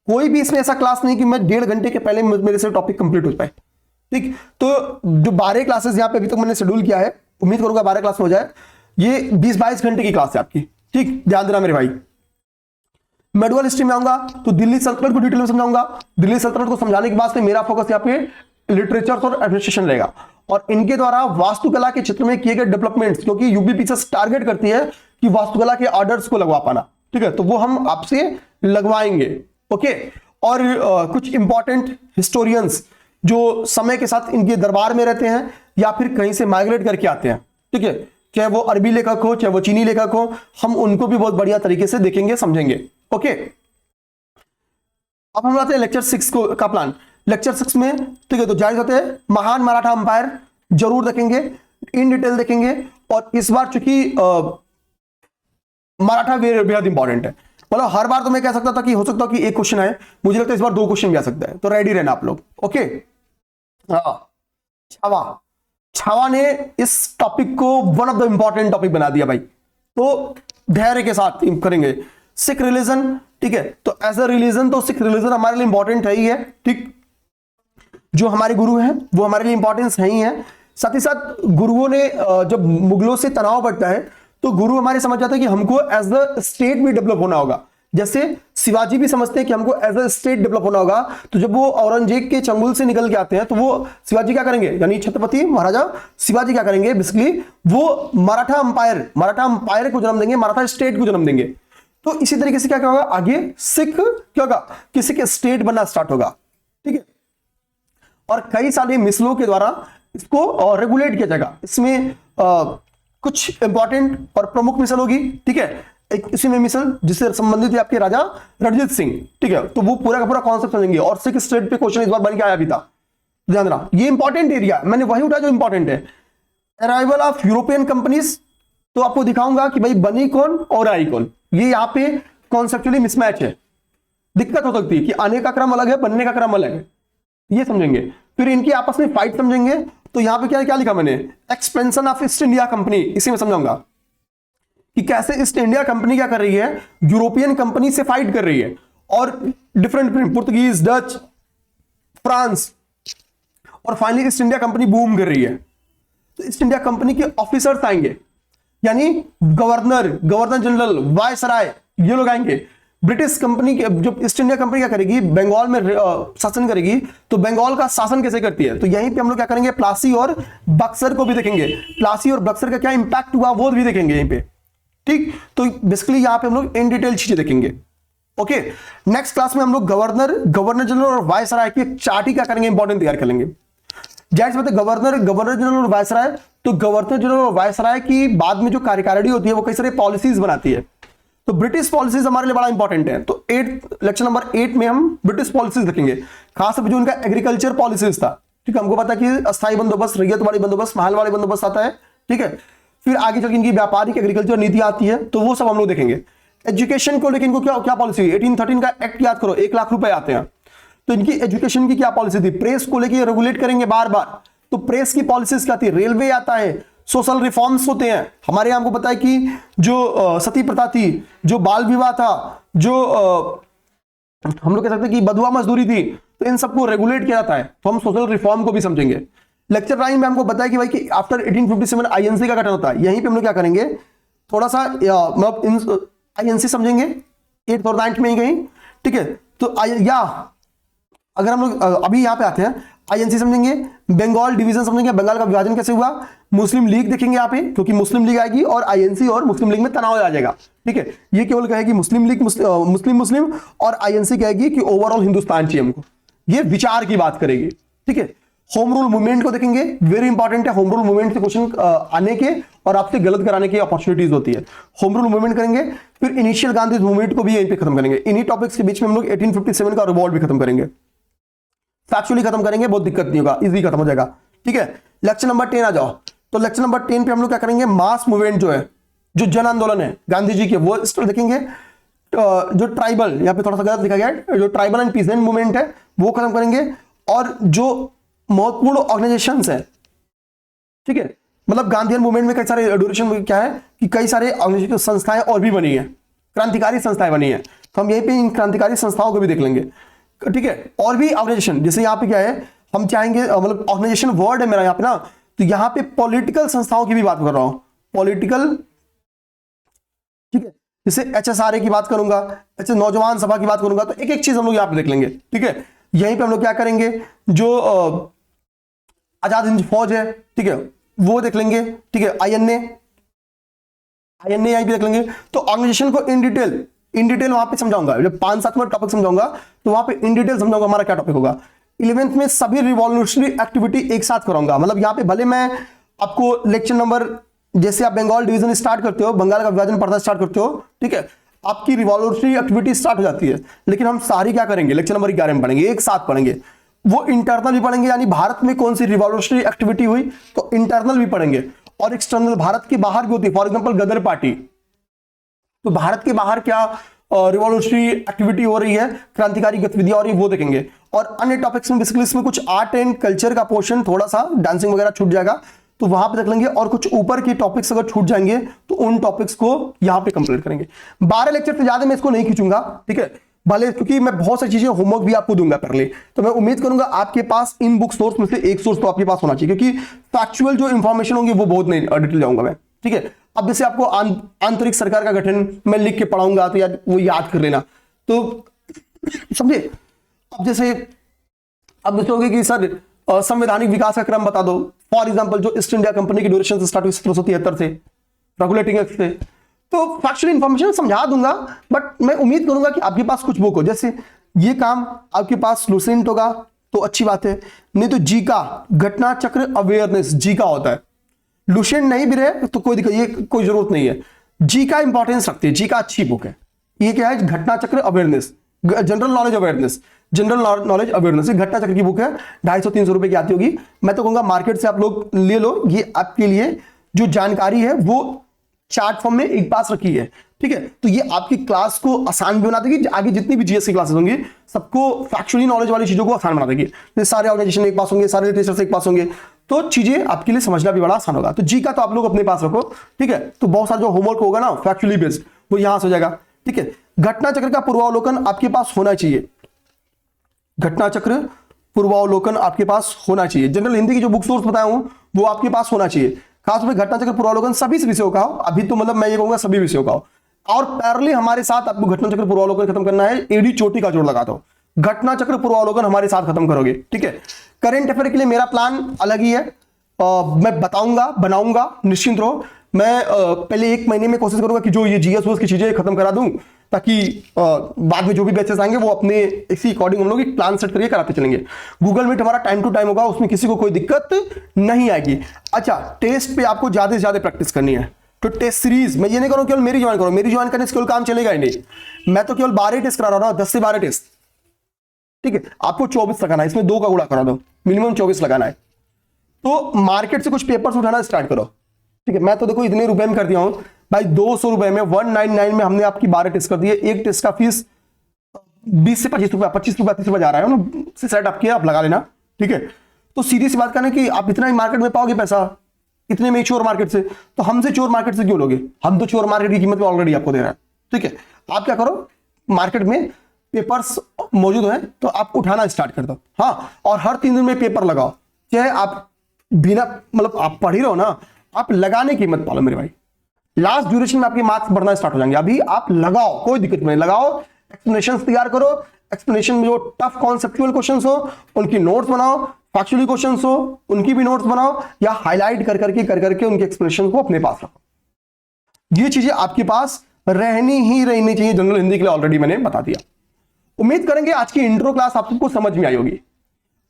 कोई भी इसमें ऐसा क्लास नहीं कि मैं 1.5 घंटे के पहले मेरे से टॉपिक कंप्लीट हो जाए। ठीक, तो जो 12 क्लासेस यहां पे अभी तक मैंने शेड्यूल किया है, उम्मीद करूंगा 12 क्लास में हो जाए। ये 20-22 घंटे की क्लास है आपकी। ठीक, ध्यान देना मेरे भाई। मेडुअल हिस्ट्री में आऊंगा तो दिल्ली सल्तनत को डिटेल में समझाऊंगा। दिल्ली सल्तनत को समझाने के बाद से मेरा फोकस यहाँ पे लिटरेचर और एडमिनिस्ट्रेशन रहेगा, और इनके द्वारा वास्तुकला के क्षेत्र में किए गए डेवलपमेंट्स, क्योंकि यूपीपीसी टारगेट करती है कि वास्तुकला के ऑर्डर्स को लगवा पाना। ठीक है, तो वो हम आपसे लगवाएंगे। ओके, और कुछ इंपॉर्टेंट हिस्टोरियंस जो समय के साथ इनके दरबार में रहते हैं या फिर कहीं से माइग्रेट करके आते हैं। ठीक है, चाहे वो अरबी लेखक हो, चाहे वो चीनी लेखक हो, हम उनको भी बहुत बढ़िया तरीके से देखेंगे, समझेंगे। ओके, अब हम आते हैं लेक्चर 6 का प्लान। लेक्चर 6 में, ठीक है, तो जाहिर होते हैं महान मराठा अंपायर जरूर देखेंगे, इन डिटेल देखेंगे। और इस बार चूंकि मराठा बेहद इंपॉर्टेंट है, मतलब हर बार तो मैं कह सकता था कि हो सकता है कि एक क्वेश्चन है, मुझे लगता है इस बार 2 क्वेश्चन भी आ सकता है, तो रेडी रहना आप लोग। ओके, हाँ, छावा ने इस टॉपिक को one of the important topic बना दिया भाई, तो धैर्य के साथ करेंगे। सिख रिलीजन, ठीक है, तो एज अ रिलीजन तो सिख रिलीजन हमारे लिए इंपॉर्टेंट है ही है। ठीक, जो हमारे गुरु हैं वो हमारे लिए इंपॉर्टेंस है ही है। साथ ही साथ गुरुओं ने जब मुगलों से तनाव बढ़ता है तो गुरु हमारे समझ जाते हैं कि हमको एज द स्टेट भी डेवलप होना होगा, जैसे शिवाजी भी समझते हैं कि हमको एज अ स्टेट डेवलप होना होगा, तो जब वो औरंगजेब के चंगुल से निकल के आते हैं तो वो शिवाजी क्या करेंगे, यानी छत्रपति महाराजा शिवाजी क्या करेंगे, बेसिकली वो मराठा अंपायर को जन्म देंगे, मराठा स्टेट को जन्म देंगे। तो इसी तरीके से क्या होगा, आगे सिख क्या होगा, किसी के स्टेट बनना स्टार्ट होगा, ठीक है। और कई सारे मिसलों के द्वारा इसको रेगुलेट किया जाएगा। इसमें कुछ इंपॉर्टेंट और प्रमुख मिसल होगी, ठीक है। एक इसी में मिसल जिससे संबंधित है आपके राजा रणजीत सिंह, ठीक है। तो वो पूरा का पूरा कॉन्सेप्ट समझेंगे। और सिख स्टेट पे क्वेश्चन इस बार बन के आया भी था, ध्यान रहा, ये इंपॉर्टेंट एरिया मैंने वही उठाया जो इंपॉर्टेंट है। अराइवल ऑफ यूरोपियन कंपनीज, तो आपको दिखाऊंगा कि भाई बनी कौन और आई कौन, ये यहाँ पे कॉन्सेप्चुअली मिसमैच है, दिक्कत हो सकती है कि आने का क्रम अलग है, बनने का क्रम अलग है, ये समझेंगे। फिर इनकी आपस में फाइट समझेंगे। तो यहां पे क्या क्या लिखा मैंने, expansion of east India company, इसी में समझाऊंगा कि कैसे ईस्ट इंडिया कंपनी क्या कर रही है, यूरोपियन कंपनी से फाइट कर रही है। और डिफरेंट पुर्तगीज, डच, फ्रांस, और finally east India company boom कर रही है। तो ईस्ट इंडिया कंपनी के ऑफिसर्स आएंगे, यानी गवर्नर जनरल, वायसराय, ये लोग आएंगे। ब्रिटिश कंपनी के जो ईस्ट इंडिया कंपनी क्या करेगी, बंगाल में शासन करेगी। तो बंगाल का शासन कैसे करती है, तो यहीं पे हम लोग क्या करेंगे, प्लासी और बक्सर को भी देखेंगे। प्लासी और बक्सर का क्या इंपैक्ट हुआ वो भी देखेंगे यहीं पे, ठीक। तो बेसिकली यहां पे हम लोग इन डिटेल चीजें देखेंगे। ओके, नेक्स्ट क्लास में हम लोग गवर्नर जनरल और वायसराय की चार्ट ही क्या करेंगे, इंपॉर्टेंट तैयार कर लेंगे। जैसे बताए गवर्नर जनरल और वायसराय, तो गवर्नर जनरल और वायसराय की बाद में जो कार्यकारिणी होती है वो कई सारे पॉलिसीज बनाती है। तो ब्रिटिश पॉलिसीज हमारे लिए बड़ा इंपॉर्टेंट है। तो लेक्चर नंबर 8 में हम ब्रिटिश पॉलिसीज देखेंगे, खासकर जो उनका एग्रीकल्चर पॉलिसीज था, ठीक है। हमको पता कि अस्थायी बंदोबस्त, रैयतवाड़ी बंदोबस्त, महल वाले बंदोबस्त आता है, ठीक है। फिर आगे चल इनकी व्यापारिक एग्रीकल्चर नीति आती है, तो वो सब हम लोग देखेंगे। एजुकेशन को लेकर इनको क्या पॉलिसी हुई, 1813 का एक्ट याद करो, 1 लाख रुपए आते हैं। तो इनकी एजुकेशन की क्या पॉलिसी थी, प्रेस को लेकर रेगुलेट करेंगे बार बार। तो प्रेस की पॉलिसीज क्या थी, रेलवे आता है, सोशल रिफॉर्म्स होते हैं। हमारे यहां को पता है कि जो सती प्रथा थी, जो बाल विवाह था, जो हम लोग कह सकते हैं कि बधुआ मजदूरी थी, तो इन सबको रेगुलेट किया जाता है। तो हम सोशल रिफॉर्म को भी समझेंगे। लेक्चर 9 में हमको बताया कि भाई कि आफ्टर 1857 आईएनसी का गठन होता है। यहीं पे हम लोग क्या करेंगे, थोड़ा सा मतलब आईएनसी समझेंगे 8th और 9th में ही कहीं, ठीक है। तो अगर हम लोग अभी यहां पे आते हैं, आईएनसी समझेंगे, बंगाल डिवीजन समझेंगे, बंगाल का विभाजन कैसे हुआ, मुस्लिम लीग देखेंगे यहाँ पे, क्योंकि मुस्लिम लीग आएगी और आईएनसी और मुस्लिम लीग में तनाव आ जाएगा, ठीक है। ये केवल कहेगी मुस्लिम लीग मुस्लिम, और आईएनसी कहेगी कि ओवरऑल हिंदुस्तान चाहिए हमको, ये विचार की बात करेगी, ठीक है। होम रूल मूवमेंट को देखेंगे, वेरी इंपॉर्टेंट है। होम रूल मूवमेंट से क्वेश्चन आने के और आपसे गलत कराने की अपॉर्चुनिटीज होती है। होम रूल मूवमेंट करेंगे, फिर इनिशियल गांधी मूवमेंट को भी यहीं पे खत्म करेंगे। इन्हीं टॉपिक्स के बीच में हम लोग 1857 का रिवॉल्ट भी खत्म करेंगे, फैक्चुअली खत्म करेंगे, बहुत दिक्कत नहीं होगा, इजी खत्म हो जाएगा, ठीक है। लेक्चर नंबर 10 आ जाओ। तो लेक्चर नंबर 10 पे हम लोग क्या करेंगे, मास मूवमेंट जो है, जो जन आंदोलन है गांधी जी के, वो इस पर देखेंगे। जो ट्राइबल, यहाँ पे थोड़ा सा गलत लिखा गया है, जो ट्राइबल एंड पीसेंट मूवमेंट है वो खत्म करेंगे। और जो महत्वपूर्ण ऑर्गेनाइजेशंस है, ठीक है, मतलब गांधीयन मूवमेंट में कई सारे ड्यूरेशन क्या है कि कई सारे संस्थाएं और भी बनी है, क्रांतिकारी संस्थाएं बनी है। तो हम यहीं पे इन क्रांतिकारी संस्थाओं को भी देख लेंगे, ठीक है। और भी ऑर्गेनाइजेशन, जैसे यहाँ पे क्या है, हम चाहेंगे मतलब ऑर्गेनाइजेशन वर्ड है मेरा यहाँ पे ना, तो यहाँ पे पॉलिटिकल संस्थाओं की भी बात कर रहा हूं, पॉलिटिकल, ठीक है। जैसे HSRA की बात करूंगा, ऐसे नौजवान सभा की बात करूंगा, तो एक एक चीज हम लोग यहाँ पे देख लेंगे, ठीक है। यहीं पे हम लोग क्या करेंगे, जो आजाद हिंद फौज है, ठीक है, वो देख लेंगे, ठीक है। आईएनए यहीं पे देख लेंगे। तो ऑर्गेनाइजेशन को इन डिटेल वहां पे समझाऊंगा, जब 5-7 मिनट टॉपिक समझाऊंगा तो वहां पे इन डिटेल समझाऊंगा हमारा क्या टॉपिक होगा। 11th में सभी रिवॉल्यूशनरी एक्टिविटी एक साथ कराऊंगा, मतलब यहाँ पे भले मैं आपको लेक्चर नंबर, जैसे आप बंगाल डिवीजन स्टार्ट करते हो, बंगाल का विभाजन पढ़ना स्टार्ट करते हो, ठीक है, आपकी रिवॉल्यूशनरी एक्टिविटी स्टार्ट हो जाती है, लेकिन हम सारी क्या करेंगे, लेक्चर नंबर 11 में पढ़ेंगे, एक साथ पढ़ेंगे। वो इंटरनल भी पढ़ेंगे, यानी भारत में कौन सी रिवॉल्यूशनरी एक्टिविटी हुई, तो इंटरनल भी पढ़ेंगे, और एक्सटर्नल भारत के बाहर भी होती है। फॉर एग्जांपल गदर पार्टी, तो भारत के बाहर क्या रिवॉल्यूशनरी एक्टिविटी हो रही है, क्रांतिकारी गतिविधियां हो रही है, वो देखेंगे। और अन्य टॉपिक्स में बेसिकली इसमें कुछ आर्ट एंड कल्चर का पोर्शन, थोड़ा सा डांसिंग वगैरह छूट जाएगा, तो वहां पे देख लेंगे। और कुछ ऊपर की टॉपिक्स अगर छूट जाएंगे तो उन टॉपिक्स को यहां पे कंप्लीट करेंगे। 12 लेक्चर से ज्यादा मैं इसको नहीं खींचूंगा, ठीक है, भले, क्योंकि मैं बहुत सारी चीजें होमवर्क भी आपको दूंगा पहले, तो मैं उम्मीद करूंगा आपके पास इन बुक सोर्स में से एक सोर्स तो आपके पास होना चाहिए, क्योंकि फैक्चुअल जो इंफॉर्मेशन होंगी वो बहुत नहीं डिटेल जाऊंगा मैं, ठीक है। अब जैसे आपको आंतरिक सरकार का गठन मैं लिख के पढ़ाऊंगा तो यार वो याद कर लेना, तो समझे। अब जैसे अब सोचोगे कि सर संवैधानिक विकास का क्रम बता दो। फॉर एग्जांपल जो ईस्ट इंडिया कंपनी की ड्यूरेशन स्टार्ट हुई 1773 से, रेगुलेटिंग एक्ट से, तो फैक्चुअल इंफॉर्मेशन समझा दूंगा, बट मैं उम्मीद करूंगा कि आपके पास कुछ बुक हो। जैसे ये काम आपके पास लुसेंट होगा तो अच्छी बात है, नहीं तो जी का घटना चक्र अवेयरनेस जी का होता है। लुसेंट नहीं भी रहे तो कोई दिक्कत, ये कोई जरूरत नहीं है। जी का इंपॉर्टेंस रखती है, जी का अच्छी बुक है। ये क्या है, घटना चक्र awareness, general knowledge awareness, general knowledge awareness, घटना चक्र की बुक है, 250-300 रुपए की आती होगी। मैं तो कहूंगा मार्केट से आप लोग ले लो, ये आपके लिए जो जानकारी है वो चार्ट फॉर्म में एक पास रखी है, ठीक है। तो ये आपकी क्लास को आसान भी बना देगी, आगे जितनी भी जीएस की क्लासेस होंगी सबको फैक्चुअली नॉलेज वाली चीजों को आसान बना देगी। तो सारे ऑर्गेनाइजेशन एक पास होंगे, सारे लिटरेचर एक पास होंगे, तो चीजें आपके लिए समझना भी बड़ा आसान होगा। तो जी का तो आप लोग अपने पास रखो, ठीक है। तो बहुत सारा जो होमवर्क होगा ना फैक्चुअली बेस्ड, वो यहां से हो जाएगा, ठीक है। घटना चक्र का पूर्वावलोकन आपके पास होना चाहिए, घटना चक्र पूर्वावलोकन आपके पास होना चाहिए। जनरल हिंदी की जो बुक सोर्स बताया हूं वो आपके पास होना चाहिए। खासतौर पर घटना चक्र पूर्वावलोकन सभी विषयों का हो, अभी तो मतलब मैं ये कहूंगा सभी विषयों का हो। और पैरेलली हमारे साथ आपको घटना चक्र पूर्वावलोकन खत्म करना है, एडी चोटी का जोड़ लगा दो, घटना चक्र पूर्वावलोकन हमारे साथ खत्म करोगे, ठीक है। करंट अफेयर के लिए मेरा प्लान अलग ही है, मैं बताऊंगा, बनाऊंगा, निश्चिंत रहो। मैं पहले 1 महीने में कोशिश करूंगा कि जो ये जीएस की चीजें खत्म करा दूं, ताकि बाद में जो भी बैचेस आएंगे वो अपने इसी अकॉर्डिंग हम लोग एक प्लान सेट करके कराते चलेंगे। गूगल मीट हमारा टाइम टू टाइम होगा, उसमें किसी को कोई दिक्कत नहीं आएगी। अच्छा, टेस्ट पे आपको ज्यादा से ज्यादा प्रैक्टिस करनी है, तो टेस्ट सीरीज मैं ये नहीं करूँ केवल मेरी ज्वाइन करो, मेरी ज्वाइन करने से केवल काम चलेगा ही नहीं। मैं तो केवल 12 टेस्ट करा रहा हूँ, 10 से 12 टेस्ट, ठीक है। आपको 24 लगाना है, इसमें 2 का गुणा करा दो, मिनिमम 24 लगाना है। तो मार्केट से कुछ पेपर्स उठाना स्टार्ट करो, ठीक है। मैं तो देखो इतने रुपए में कर दिया हूं भाई, 200 रुपए में 199 में हमने आपकी 12 टेस्ट कर दिए। एक टेस्ट का फीस 20 से 25 रुपया, 25 रुपया 30 रुपया जा रहा है ना, से सेट आपकी आप लगा लेना, ठीक है। तो सीधी सी बात करना कि आप इतना ही मार्केट में पाओगे पैसा, इतने में चोर मार्केट से, तो हमसे चोर मार्केट से क्यों लोगे? हम तो चोर मार्केट की कीमत पे ऑलरेडी आपको दे रहा है, ठीक है। आप क्या करो, मार्केट में पेपर्स मौजूद है तो आप उठाना स्टार्ट कर दो, हाँ। और हर 3 दिन में पेपर लगाओ, चाहे आप बिना मतलब आप पढ़ ही रहो ना, आप लगाने की मत पालो मेरे भाई। लास्ट ड्यूरेशन में आपके मार्क्स बढ़ना स्टार्ट हो जाएंगे। अभी आप लगाओ, कोई दिक्कत नहीं, लगाओ, एक्सप्लेनेशंस तैयार करो, एक्सप्लेनेशन में जो टफ कॉन्सेप्चुअल क्वेश्चंस हो उनकी नोट्स बनाओ, फैक्चुअली क्वेश्चंस हो उनकी भी नोट्स बनाओ, या हाईलाइट कर करके उनके एक्सप्लेनेशन को अपने पास रखो। ये चीजें आपके पास रहनी ही रहनी चाहिए। जनरल हिंदी के लिए ऑलरेडी मैंने बता दिया। उम्मीद करेंगे आज की इंट्रो क्लास आप सबको समझ में आई होगी।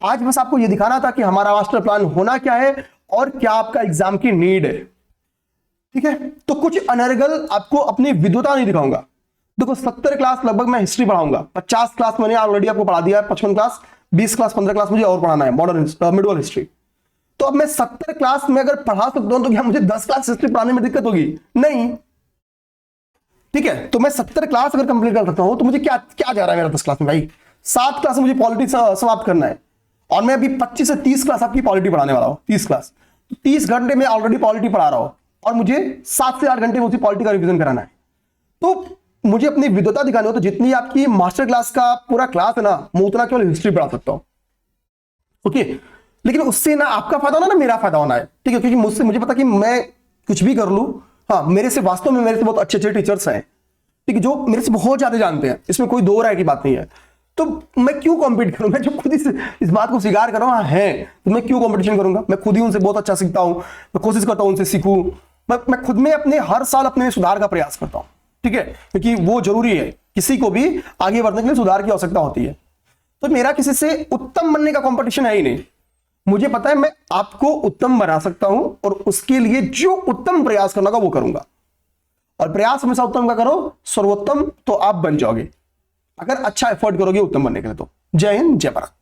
आज बस आपको यह दिखाना था कि हमारा मास्टर प्लान होना क्या है और क्या आपका एग्जाम की नीड है, ठीक है। तो कुछ अनर्गल आपको अपनी विद्वता नहीं दिखाऊंगा। देखो 70 क्लास लगभग मैं हिस्ट्री पढ़ाऊंगा, 50 क्लास मैंने ऑलरेडी आपको पढ़ा दिया है, 55 क्लास, 20 क्लास, 15 क्लास मुझे और पढ़ाना है, मॉडर्न मिडिवल हिस्ट्री। तो अब मैं 70 क्लास में अगर पढ़ा सकता हूं तो क्या मुझे 10 क्लास हिस्ट्री पढ़ाने में दिक्कत होगी? नहीं, ठीक है। तो मैं 70 क्लास अगर कंप्लीट कर सकता हूं तो मुझे क्या क्या जा रहा है मेरा 10 क्लास में भाई? 7 क्लास में मुझे पॉलिटिक्स समाप्त करना है, और मैं अभी 25 से 30 क्लास आपकी पॉलिटी पढ़ाने वाला हूं, 30 क्लास, 30 घंटे में ऑलरेडी पॉलिटी पढ़ा रहा हूं, और मुझे 7 से 8 घंटे में उसी पॉलिटी का रिवीजन कराना है। तो मुझे अपनी विद्वता दिखानी हो तो जितनी आपकी मास्टर क्लास का पूरा क्लास है ना, मैं उतना केवल हिस्ट्री पढ़ा सकता हूं, ओके। लेकिन उससे ना आपका फायदा होना, ना मेरा फायदा होना है, ठीक है। क्योंकि मुझे पता कि मैं कुछ भी कर लूं, हाँ, मेरे से वास्तव में मेरे से बहुत अच्छे अच्छे टीचर्स हैं, ठीक है, जो मेरे से बहुत ज्यादा जानते हैं, इसमें कोई दो राय की बात नहीं है। तो मैं क्यों कॉम्पीट करूं? मैं जब खुद ही इस बात को स्वीकार कर रहा हूं है, तो मैं क्यों कंपटीशन करूंगा? मैं खुद ही उनसे बहुत अच्छा सीखता हूं, मैं कोशिश करता हूं उनसे सीखूं, मैं खुद में अपने हर साल अपने में सुधार का प्रयास करता हूं, ठीक है। क्योंकि वो जरूरी है, किसी को भी आगे बढ़ने के लिए सुधार की आवश्यकता होती है। तो मेरा किसी से उत्तम बनने का कंपटीशन है ही नहीं। मुझे पता है मैं आपको उत्तम बना सकता हूं, और उसके लिए जो उत्तम प्रयास करना होगा वो करूंगा। और प्रयास हमेशा उत्तम का करो, सर्वोत्तम तो आप बन जाओगे अगर अच्छा एफर्ट करोगे उत्तम बनने के लिए। तो जय हिंद, जय भारत।